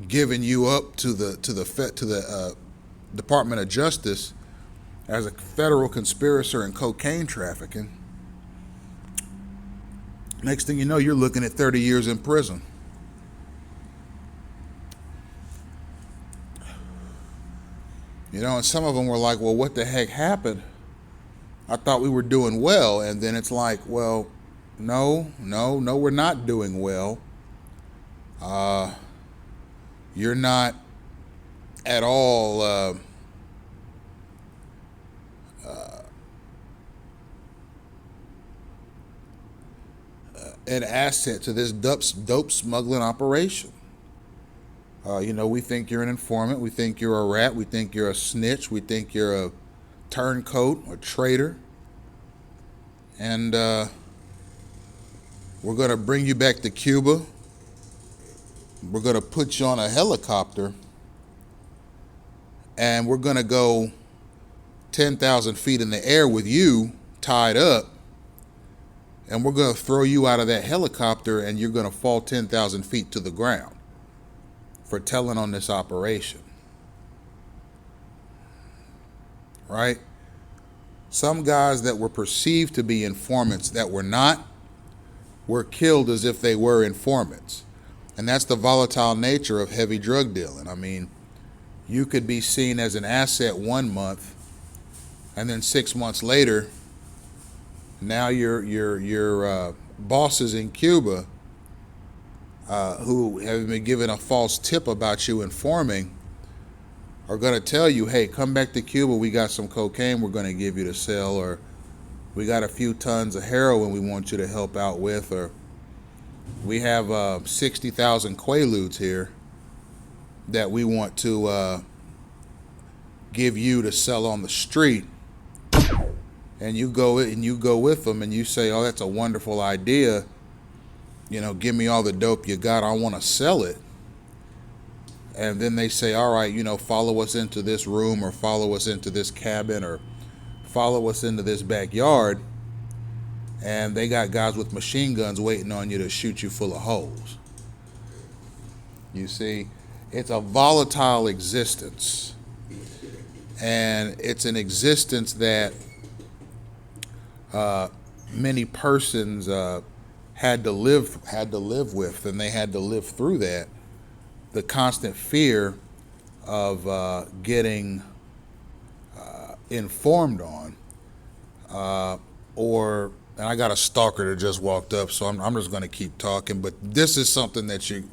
given you up to the Department of Justice as a federal conspirator in cocaine trafficking. Next thing you know, you're looking at 30 years in prison. You know, and some of them were like, well, what the heck happened? I thought we were doing well. And then it's like, well, no, we're not doing well. You're not at all an asset to this dope smuggling operation. You know, we think you're an informant. We think you're a rat. We think you're a snitch. We think you're a turncoat, a traitor. And we're going to bring you back to Cuba. We're going to put you on a helicopter. And we're going to go 10,000 feet in the air with you tied up. And we're going to throw you out of that helicopter, and you're going to fall 10,000 feet to the ground for telling on this operation. Right? Some guys that were perceived to be informants that were not were killed as if they were informants. And that's the volatile nature of heavy drug dealing. I mean, you could be seen as an asset 1 month, and then 6 months later, now your bosses in Cuba who have been given a false tip about you informing are going to tell you, hey, come back to Cuba, we got some cocaine we're going to give you to sell, or we got a few tons of heroin we want you to help out with, or we have 60,000 Quaaludes here that we want to give you to sell on the street. And you go with them and you say, oh, that's a wonderful idea. You know, give me all the dope you got. I want to sell it. And then they say, all right, you know, follow us into this room, or follow us into this cabin, or follow us into this backyard. And they got guys with machine guns waiting on you to shoot you full of holes. You see, it's a volatile existence. And it's an existence that many persons had to live with, and they had to live through that. The constant fear of getting informed on, and I got a stalker that just walked up, so I'm just going to keep talking. But this is something that you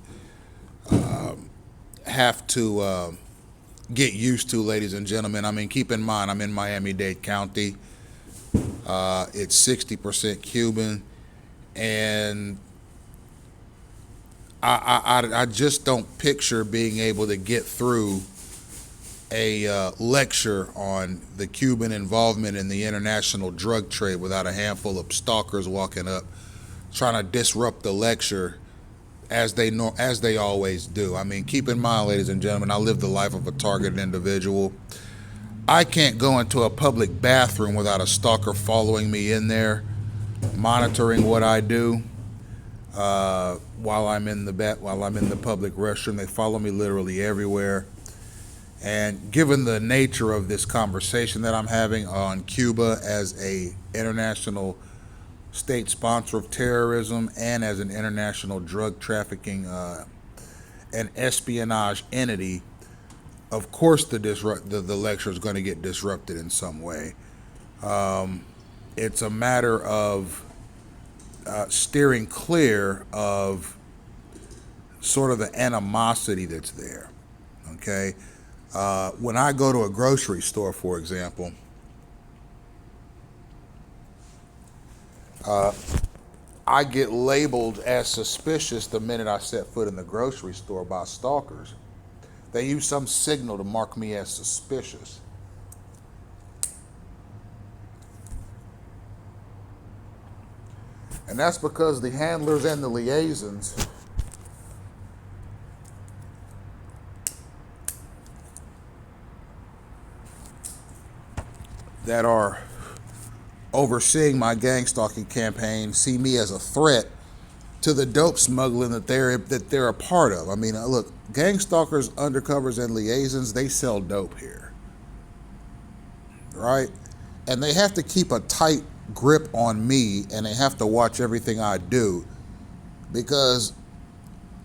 have to get used to, ladies and gentlemen. I mean, keep in mind, I'm in Miami-Dade County. It's 60% Cuban, and I just don't picture being able to get through a lecture on the Cuban involvement in the international drug trade without a handful of stalkers walking up trying to disrupt the lecture as they always do. I mean, keep in mind, ladies and gentlemen, I live the life of a targeted individual. I can't go into a public bathroom without a stalker following me in there, monitoring what I do. While I'm in the public restroom, they follow me literally everywhere. And given the nature of this conversation that I'm having on Cuba as a international state sponsor of terrorism and as an international drug trafficking and espionage entity, of course the lecture is going to get disrupted in some way. It's a matter of steering clear of sort of the animosity that's there. Okay. When I go to a grocery store, for example, I get labeled as suspicious the minute I set foot in the grocery store by stalkers. They use some signal to mark me as suspicious. And that's because the handlers and the liaisons that are overseeing my gangstalking campaign see me as a threat to the dope smuggling that they're a part of. I mean, look, gangstalkers, undercovers, and liaisons, they sell dope here, right? And they have to keep a tight grip on me, and they have to watch everything I do, because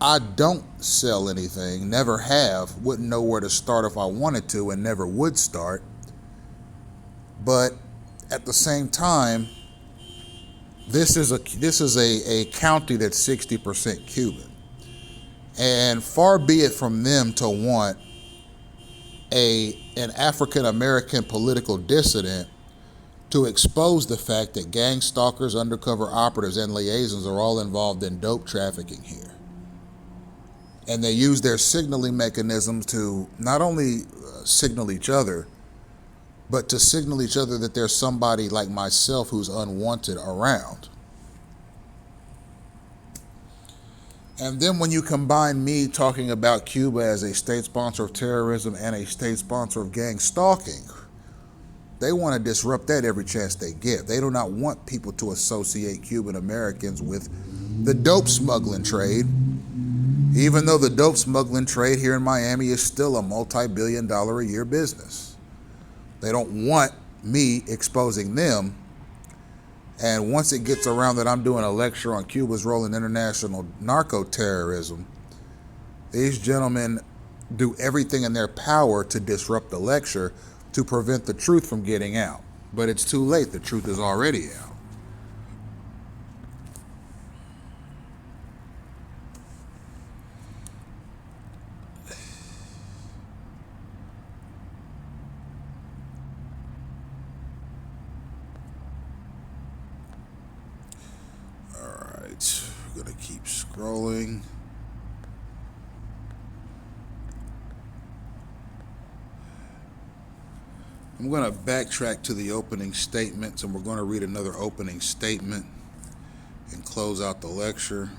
I don't sell anything, never have, wouldn't know where to start if I wanted to, and never would start. But at the same time, this is a county that's 60% Cuban. And far be it from them to want an African American political dissident to expose the fact that gang stalkers, undercover operatives, and liaisons are all involved in dope trafficking here. And they use their signaling mechanisms to not only signal each other, but to signal each other that there's somebody like myself who's unwanted around. And then when you combine me talking about Cuba as a state sponsor of terrorism and a state sponsor of gang stalking, they want to disrupt that every chance they get. They do not want people to associate Cuban Americans with the dope smuggling trade, even though the dope smuggling trade here in Miami is still a multi-billion-dollar a year business. They don't want me exposing them. And once it gets around that I'm doing a lecture on Cuba's role in international narco-terrorism, these gentlemen do everything in their power to disrupt the lecture to prevent the truth from getting out. But it's too late. The truth is already out. We're going to keep scrolling. I'm going to backtrack to the opening statements, and we're going to read another opening statement and close out the lecture.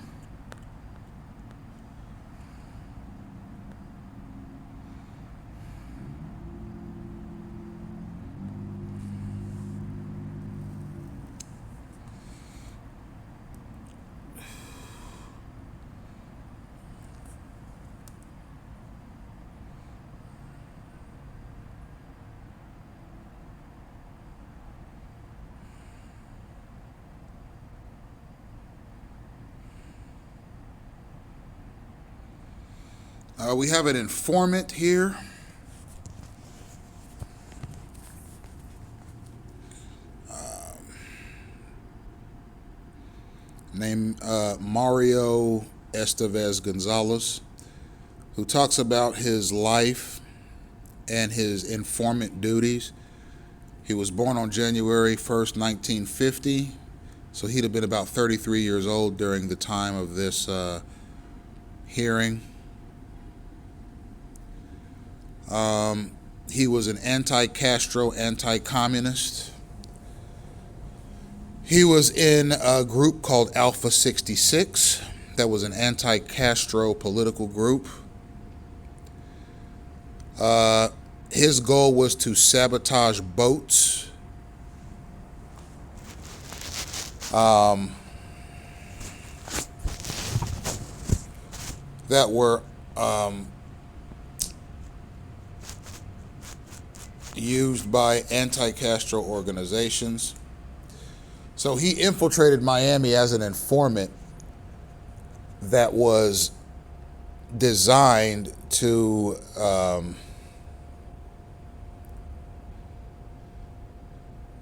We have an informant here. Named Mario Estevez Gonzalez, who talks about his life and his informant duties. He was born on January 1st, 1950, so he'd have been about 33 years old during the time of this hearing. He was an anti-Castro, anti-communist. He was in a group called Alpha 66 that was an anti-Castro political group. His goal was to sabotage boats. That were used by anti-Castro organizations. So he infiltrated Miami as an informant that was designed to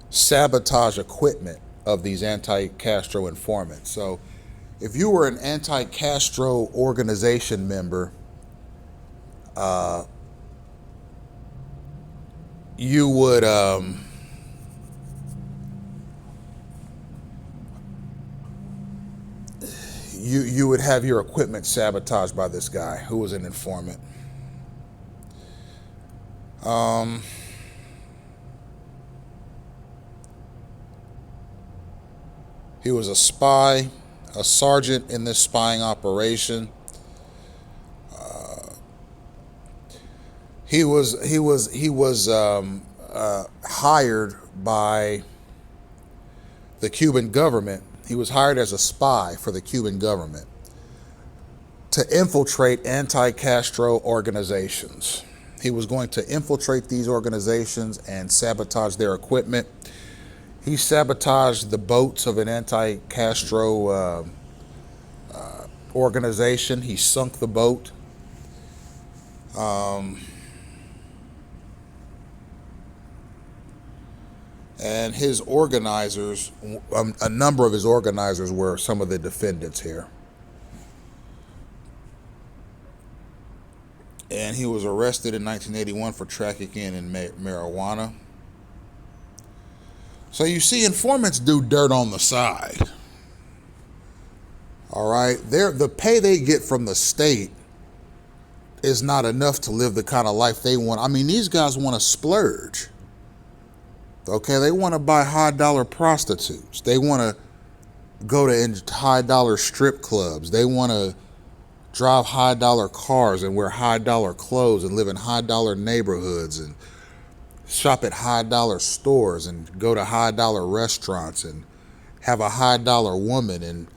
sabotage equipment of these anti-Castro informants. So if you were an anti-Castro organization member, you would you would have your equipment sabotaged by this guy who was an informant. He was a spy, a sergeant in this spying operation. He was hired by the Cuban government. He was hired as a spy for the Cuban government to infiltrate anti-Castro organizations. He was going to infiltrate these organizations and sabotage their equipment. He sabotaged the boats of an anti-Castro organization. He sunk the boat. And his organizers, a number of his organizers were some of the defendants here. And he was arrested in 1981 for trafficking in marijuana. So you see, informants do dirt on the side. All right, the pay they get from the state is not enough to live the kind of life they want. I mean, these guys want to splurge. Okay, they want to buy high dollar prostitutes. They want to go to high dollar strip clubs. They want to drive high dollar cars and wear high dollar clothes and live in high dollar neighborhoods and shop at high dollar stores and go to high dollar restaurants and have a high dollar woman and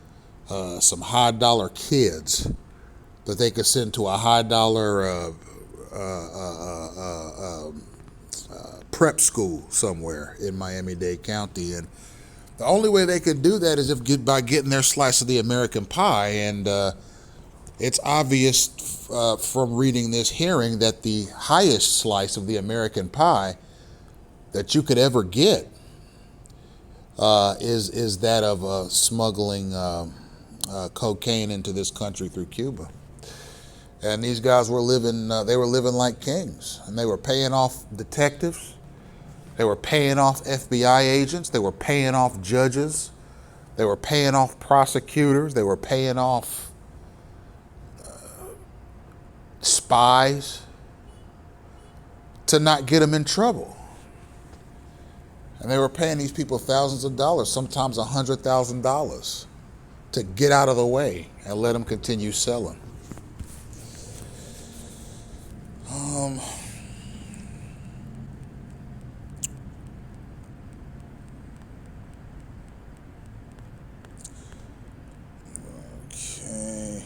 some high dollar kids that they could send to a high dollar prep school somewhere in Miami-Dade County. And the only way they could do that is by getting their slice of the American pie. And it's obvious from reading this hearing that the highest slice of the American pie that you could ever get is that of smuggling cocaine into this country through Cuba. And these guys were living like kings, and they were paying off detectives. They were paying off FBI agents. They were paying off judges. They were paying off prosecutors. They were paying off spies to not get them in trouble. And they were paying these people thousands of dollars, sometimes $100,000, to get out of the way and let them continue selling. Okay.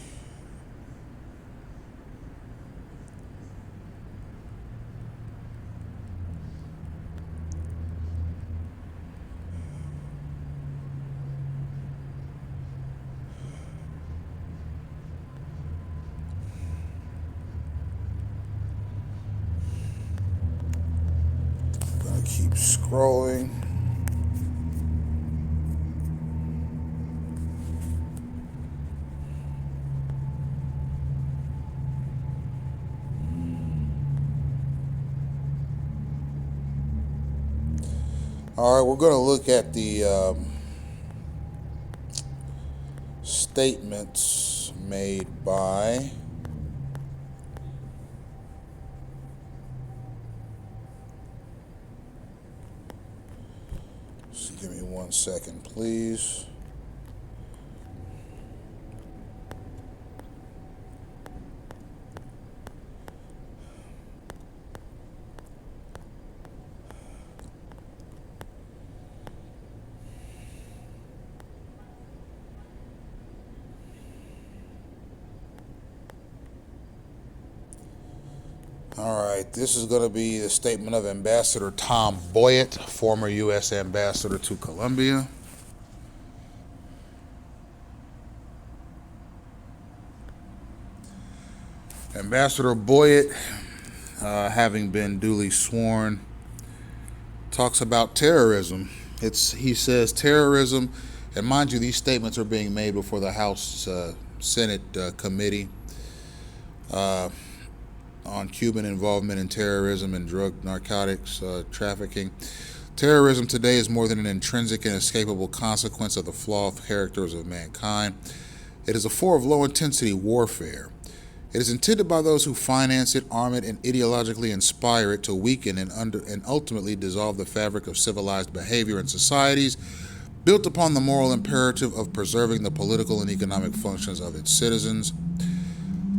Gonna keep scrolling. All right, we're going to look at the statements made by just give me 1 second, please. right, this is going to be the statement of Ambassador Tom Boyett, former U.S. Ambassador to Colombia. Ambassador Boyett, having been duly sworn, talks about terrorism. He says terrorism, and mind you, these statements are being made before the House Senate Committee on Cuban involvement in terrorism and drug narcotics trafficking. Terrorism today is more than an intrinsic and inescapable consequence of the flawed characters of mankind. It is a form of low-intensity warfare. It is intended by those who finance it, arm it, and ideologically inspire it to weaken and ultimately dissolve the fabric of civilized behavior in societies built upon the moral imperative of preserving the political and economic functions of its citizens.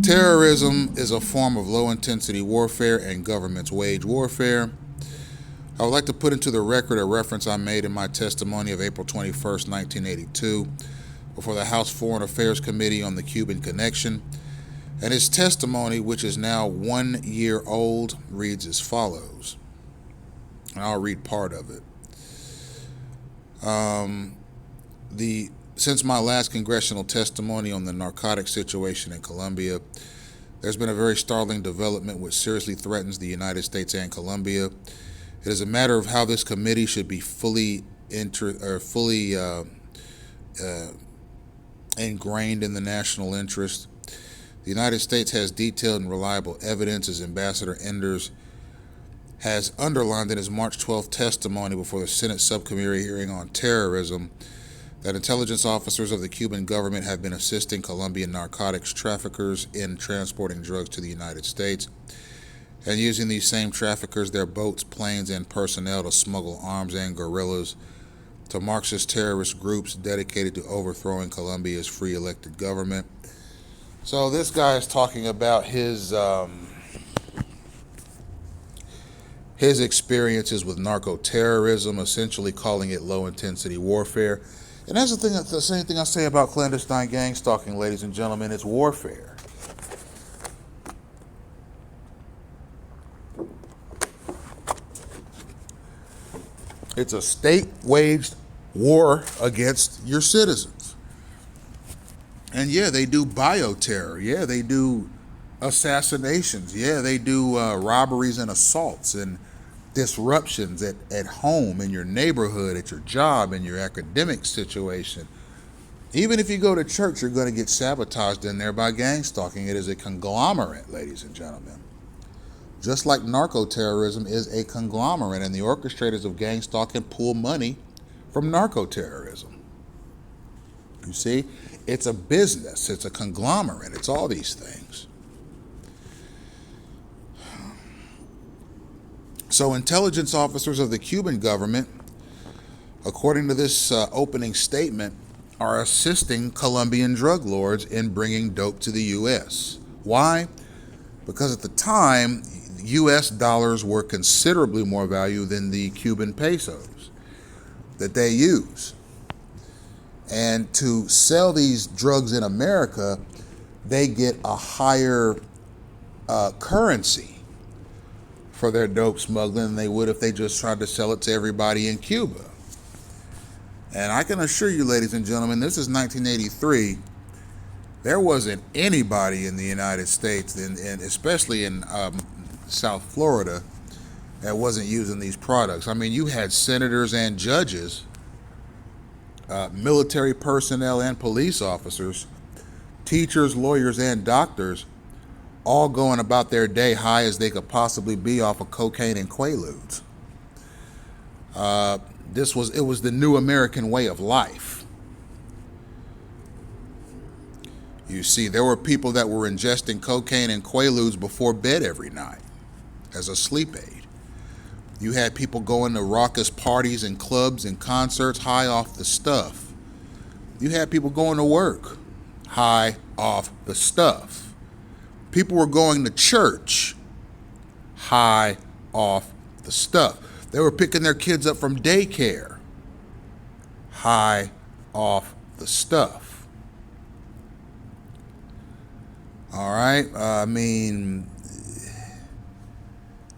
Terrorism is a form of low-intensity warfare, and governments wage warfare. I would like to put into the record a reference I made in my testimony of April 21st, 1982, before the House Foreign Affairs Committee on the Cuban Connection. And his testimony, which is now 1 year old, reads as follows. And I'll read part of it. Since my last congressional testimony on the narcotics situation in Colombia, there's been a very startling development which seriously threatens the United States and Colombia. It is a matter of how this committee should be fully ingrained in the national interest. The United States has detailed and reliable evidence, as Ambassador Enders has underlined in his March 12th testimony before the Senate Subcommittee hearing on terrorism, that intelligence officers of the Cuban government have been assisting Colombian narcotics traffickers in transporting drugs to the United States and using these same traffickers, their boats, planes, and personnel to smuggle arms and guerrillas to Marxist terrorist groups dedicated to overthrowing Colombia's free elected government. So this guy is talking about his experiences with narco-terrorism, essentially calling it low-intensity warfare. And that's the same thing I say about clandestine gang stalking, ladies and gentlemen. It's warfare. It's a state-waged war against your citizens. And yeah, they do bioterror. Yeah, they do assassinations. Yeah, they do robberies and assaults and disruptions at home, in your neighborhood, at your job, in your academic situation. Even if you go to church, you're going to get sabotaged in there by gang stalking. It is a conglomerate, ladies and gentlemen. Just like narco-terrorism is a conglomerate, and the orchestrators of gang stalking pull money from narco-terrorism. You see, it's a business, it's a conglomerate, it's all these things. So intelligence officers of the Cuban government, according to this opening statement, are assisting Colombian drug lords in bringing dope to the U.S. Why? Because at the time, U.S. dollars were considerably more value than the Cuban pesos that they use. And to sell these drugs in America, they get a higher currency for their dope smuggling than they would if they just tried to sell it to everybody in Cuba. And I can assure you, ladies and gentlemen, this is 1983. There wasn't anybody in the United States, and especially in South Florida, that wasn't using these products. I mean, you had senators and judges, military personnel and police officers, teachers, lawyers, and doctors, all going about their day high as they could possibly be off of cocaine and Quaaludes. It was the new American way of life. You see, there were people that were ingesting cocaine and Quaaludes before bed every night as a sleep aid. You had people going to raucous parties and clubs and concerts high off the stuff. You had people going to work high off the stuff. People were going to church high off the stuff. They were picking their kids up from daycare high off the stuff. All right? I mean,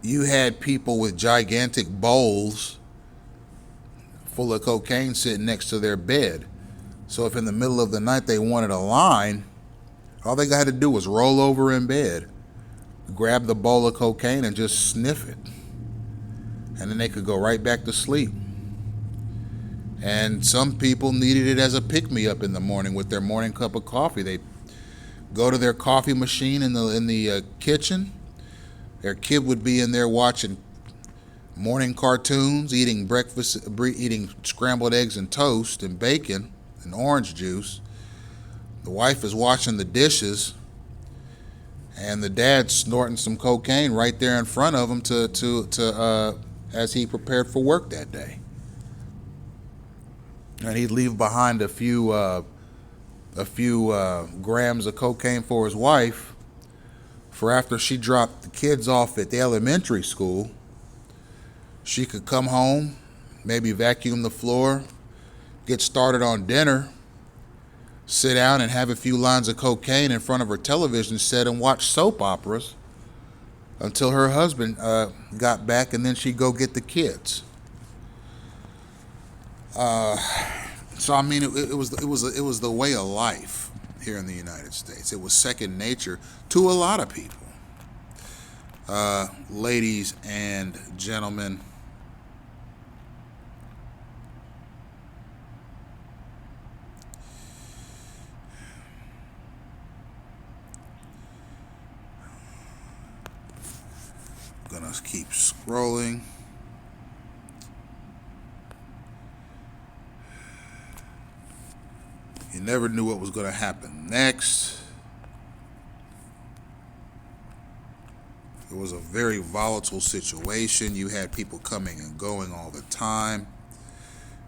you had people with gigantic bowls full of cocaine sitting next to their bed. So if in the middle of the night they wanted a line, all they had to do was roll over in bed, grab the bowl of cocaine and just sniff it. And then they could go right back to sleep. And some people needed it as a pick-me-up in the morning with their morning cup of coffee. They go to their coffee machine in the kitchen. Their kid would be in there watching morning cartoons, eating breakfast, eating scrambled eggs and toast and bacon and orange juice. The wife is washing the dishes, and the dad's snorting some cocaine right there in front of him to as he prepared for work that day. And he'd leave behind a few grams of cocaine for his wife for after she dropped the kids off at the elementary school. She could come home, maybe vacuum the floor, get started on dinner, sit down and have a few lines of cocaine in front of her television set and watch soap operas until her husband got back, and then she'd go get the kids. So I mean, it was the way of life here in the United States. It was second nature to a lot of people. Ladies and gentlemen, I'm gonna keep scrolling. You never knew what was going to happen next. It was a very volatile situation. You had people coming and going all the time.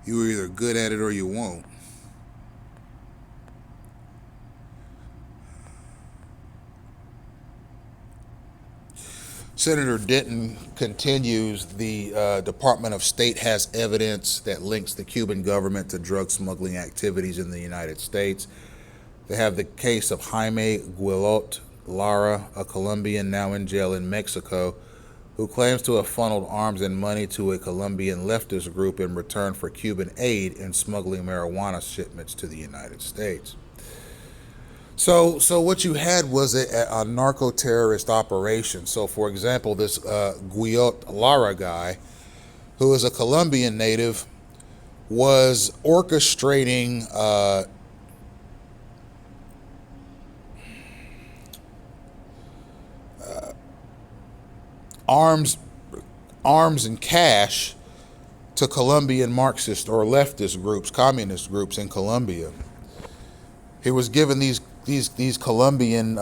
You were either good at it or you won't. Senator Denton continues, the Department of State has evidence that links the Cuban government to drug smuggling activities in the United States. They have the case of Jaime Guillot Lara, a Colombian now in jail in Mexico, who claims to have funneled arms and money to a Colombian leftist group in return for Cuban aid in smuggling marijuana shipments to the United States. So what you had was a narco-terrorist operation. So, for example, this Guillot Lara guy, who is a Colombian native, was orchestrating arms and cash to Colombian Marxist or leftist groups, communist groups in Colombia. He was given these Colombian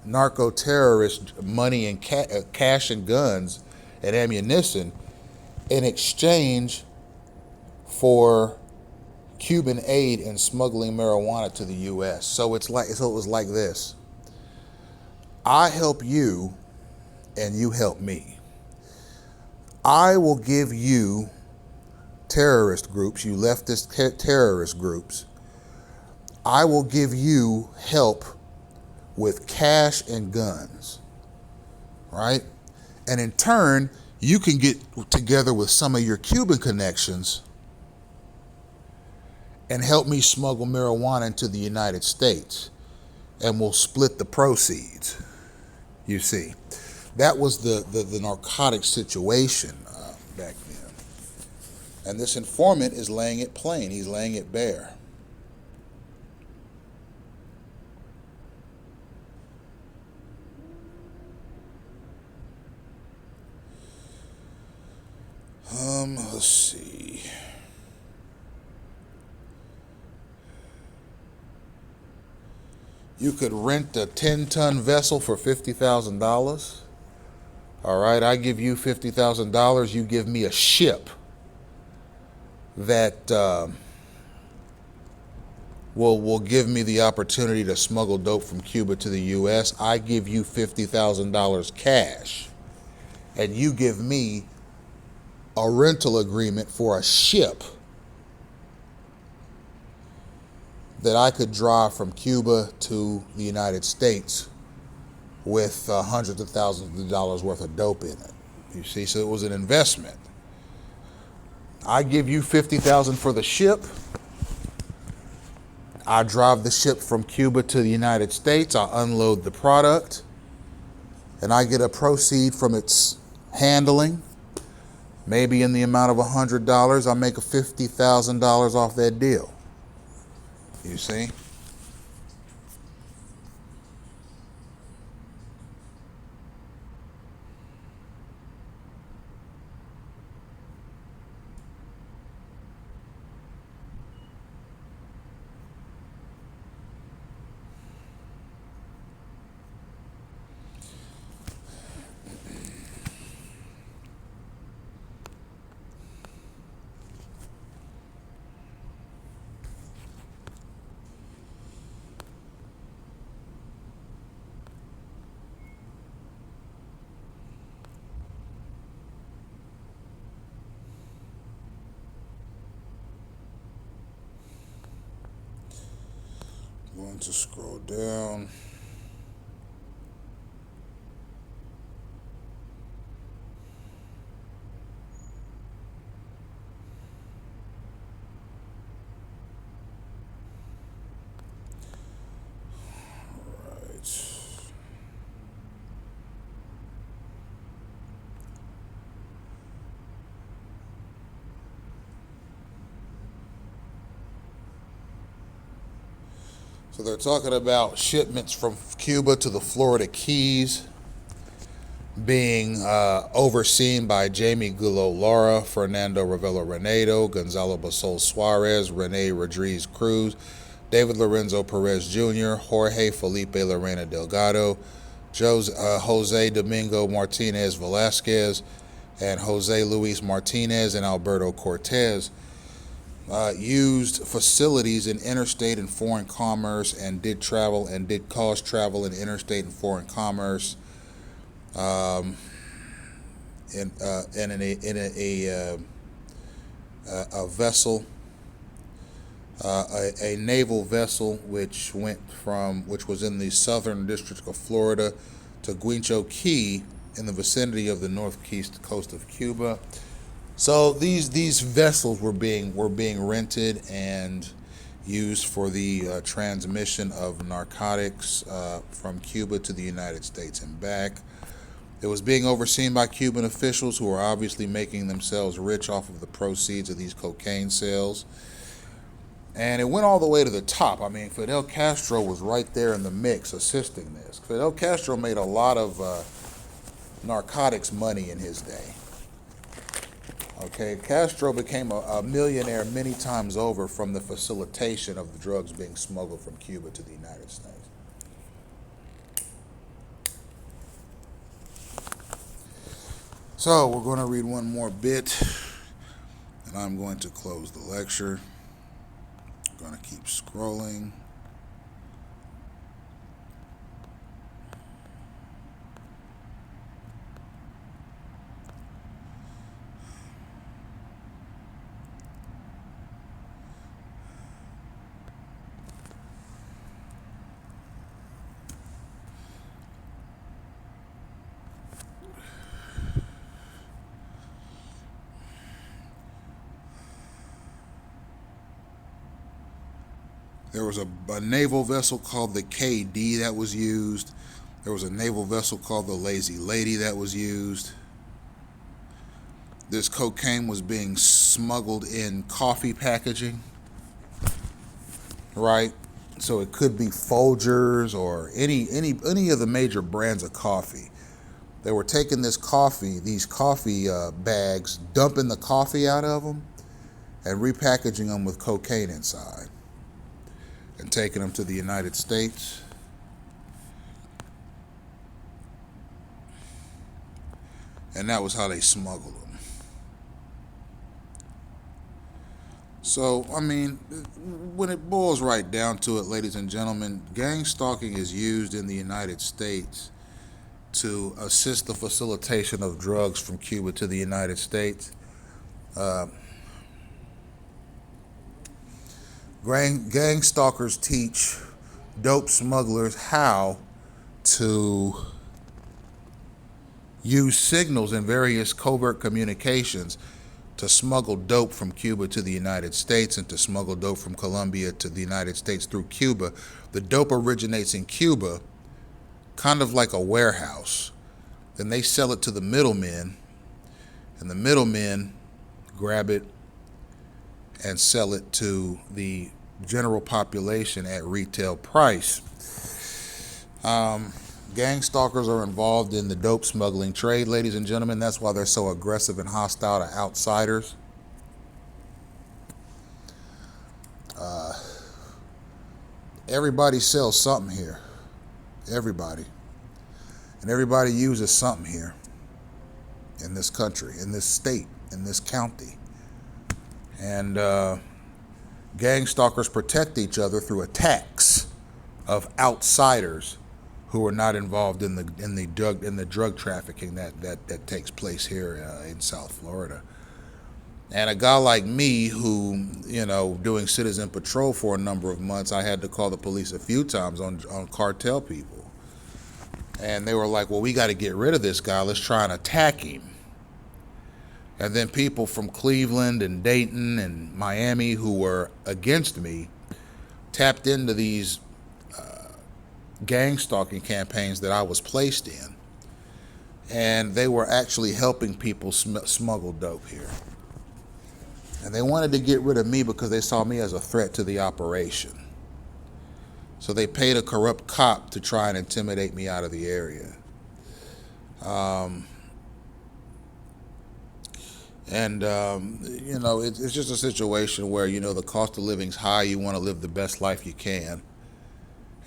narco-terrorists money and cash and guns and ammunition in exchange for Cuban aid in smuggling marijuana to the U.S. So it was like this: I help you, and you help me. I will give you terrorist groups, you leftist terrorist groups. I will give you help with cash and guns, right? And in turn, you can get together with some of your Cuban connections and help me smuggle marijuana into the United States, and we'll split the proceeds. You see, that was the narcotic situation back then. And this informant is laying it plain. He's laying it bare. Let's see. You could rent a 10-ton vessel for $50,000. All right, I give you $50,000. You give me a ship that will give me the opportunity to smuggle dope from Cuba to the U.S. I give you $50,000 cash, and you give me a rental agreement for a ship that I could drive from Cuba to the United States with hundreds of thousands of dollars worth of dope in it. You see, so it was an investment. I give you $50,000 for the ship. I drive the ship from Cuba to the United States. I unload the product, and I get a proceed from its handling. Maybe in the amount of $100, I make a $50,000 off that deal. You see? Going to scroll down. So they're talking about shipments from Cuba to the Florida Keys being overseen by Jamie Gullo Lara, Fernando Ravelo Renedo, Gonzalo Basol Suarez, Rene Rodriguez Cruz, David Lorenzo Perez Jr., Jorge Felipe Lorena Delgado, Jose Domingo Martinez Velasquez, and Jose Luis Martinez and Alberto Cortez. Used facilities in interstate and foreign commerce and did cause travel in interstate and foreign commerce in a vessel, a naval vessel which was in the southern district of Florida to Guincho Key in the vicinity of the north coast of Cuba. So these vessels were being rented and used for the transmission of narcotics from Cuba to the United States and back. It was being overseen by Cuban officials who were obviously making themselves rich off of the proceeds of these cocaine sales. And it went all the way to the top. I mean, Fidel Castro was right there in the mix assisting this. Fidel Castro made a lot of narcotics money in his day. Okay, Castro became a millionaire many times over from the facilitation of the drugs being smuggled from Cuba to the United States. So we're going to read one more bit, and I'm going to close the lecture. I'm going to keep scrolling. There was a naval vessel called the KD that was used. There was a naval vessel called the Lazy Lady that was used. This cocaine was being smuggled in coffee packaging, right? So it could be Folgers or any of the major brands of coffee. They were taking these coffee bags, dumping the coffee out of them, and repackaging them with cocaine inside, and taking them to the United States. And that was how they smuggled them. So, I mean, when it boils right down to it, ladies and gentlemen, gang stalking is used in the United States to assist the facilitation of drugs from Cuba to the United States. Gang stalkers teach dope smugglers how to use signals and various covert communications to smuggle dope from Cuba to the United States and to smuggle dope from Colombia to the United States through Cuba. The dope originates in Cuba, kind of like a warehouse. Then they sell it to the middlemen, and the middlemen grab it and sell it to the general population at retail price. Gang stalkers are involved in the dope smuggling trade, ladies and gentlemen. That's why they're so aggressive and hostile to outsiders. Everybody sells something here. Everybody. And everybody uses something here in this country, in this state, in this county. And gang stalkers protect each other through attacks of outsiders who are not involved in the drug trafficking that takes place here in South Florida. And a guy like me who, doing citizen patrol for a number of months, I had to call the police a few times on cartel people. And they were like, well, we got to get rid of this guy. Let's try and attack him. And then people from Cleveland and Dayton and Miami who were against me tapped into these gang stalking campaigns that I was placed in. And they were actually helping people smuggle dope here. And they wanted to get rid of me because they saw me as a threat to the operation. So they paid a corrupt cop to try and intimidate me out of the area. It's just a situation where, the cost of living's high. You want to live the best life you can.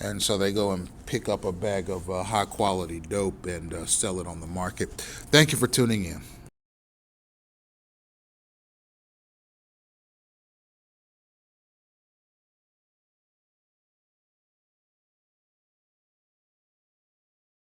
And so they go and pick up a bag of high quality dope and sell it on the market. Thank you for tuning in.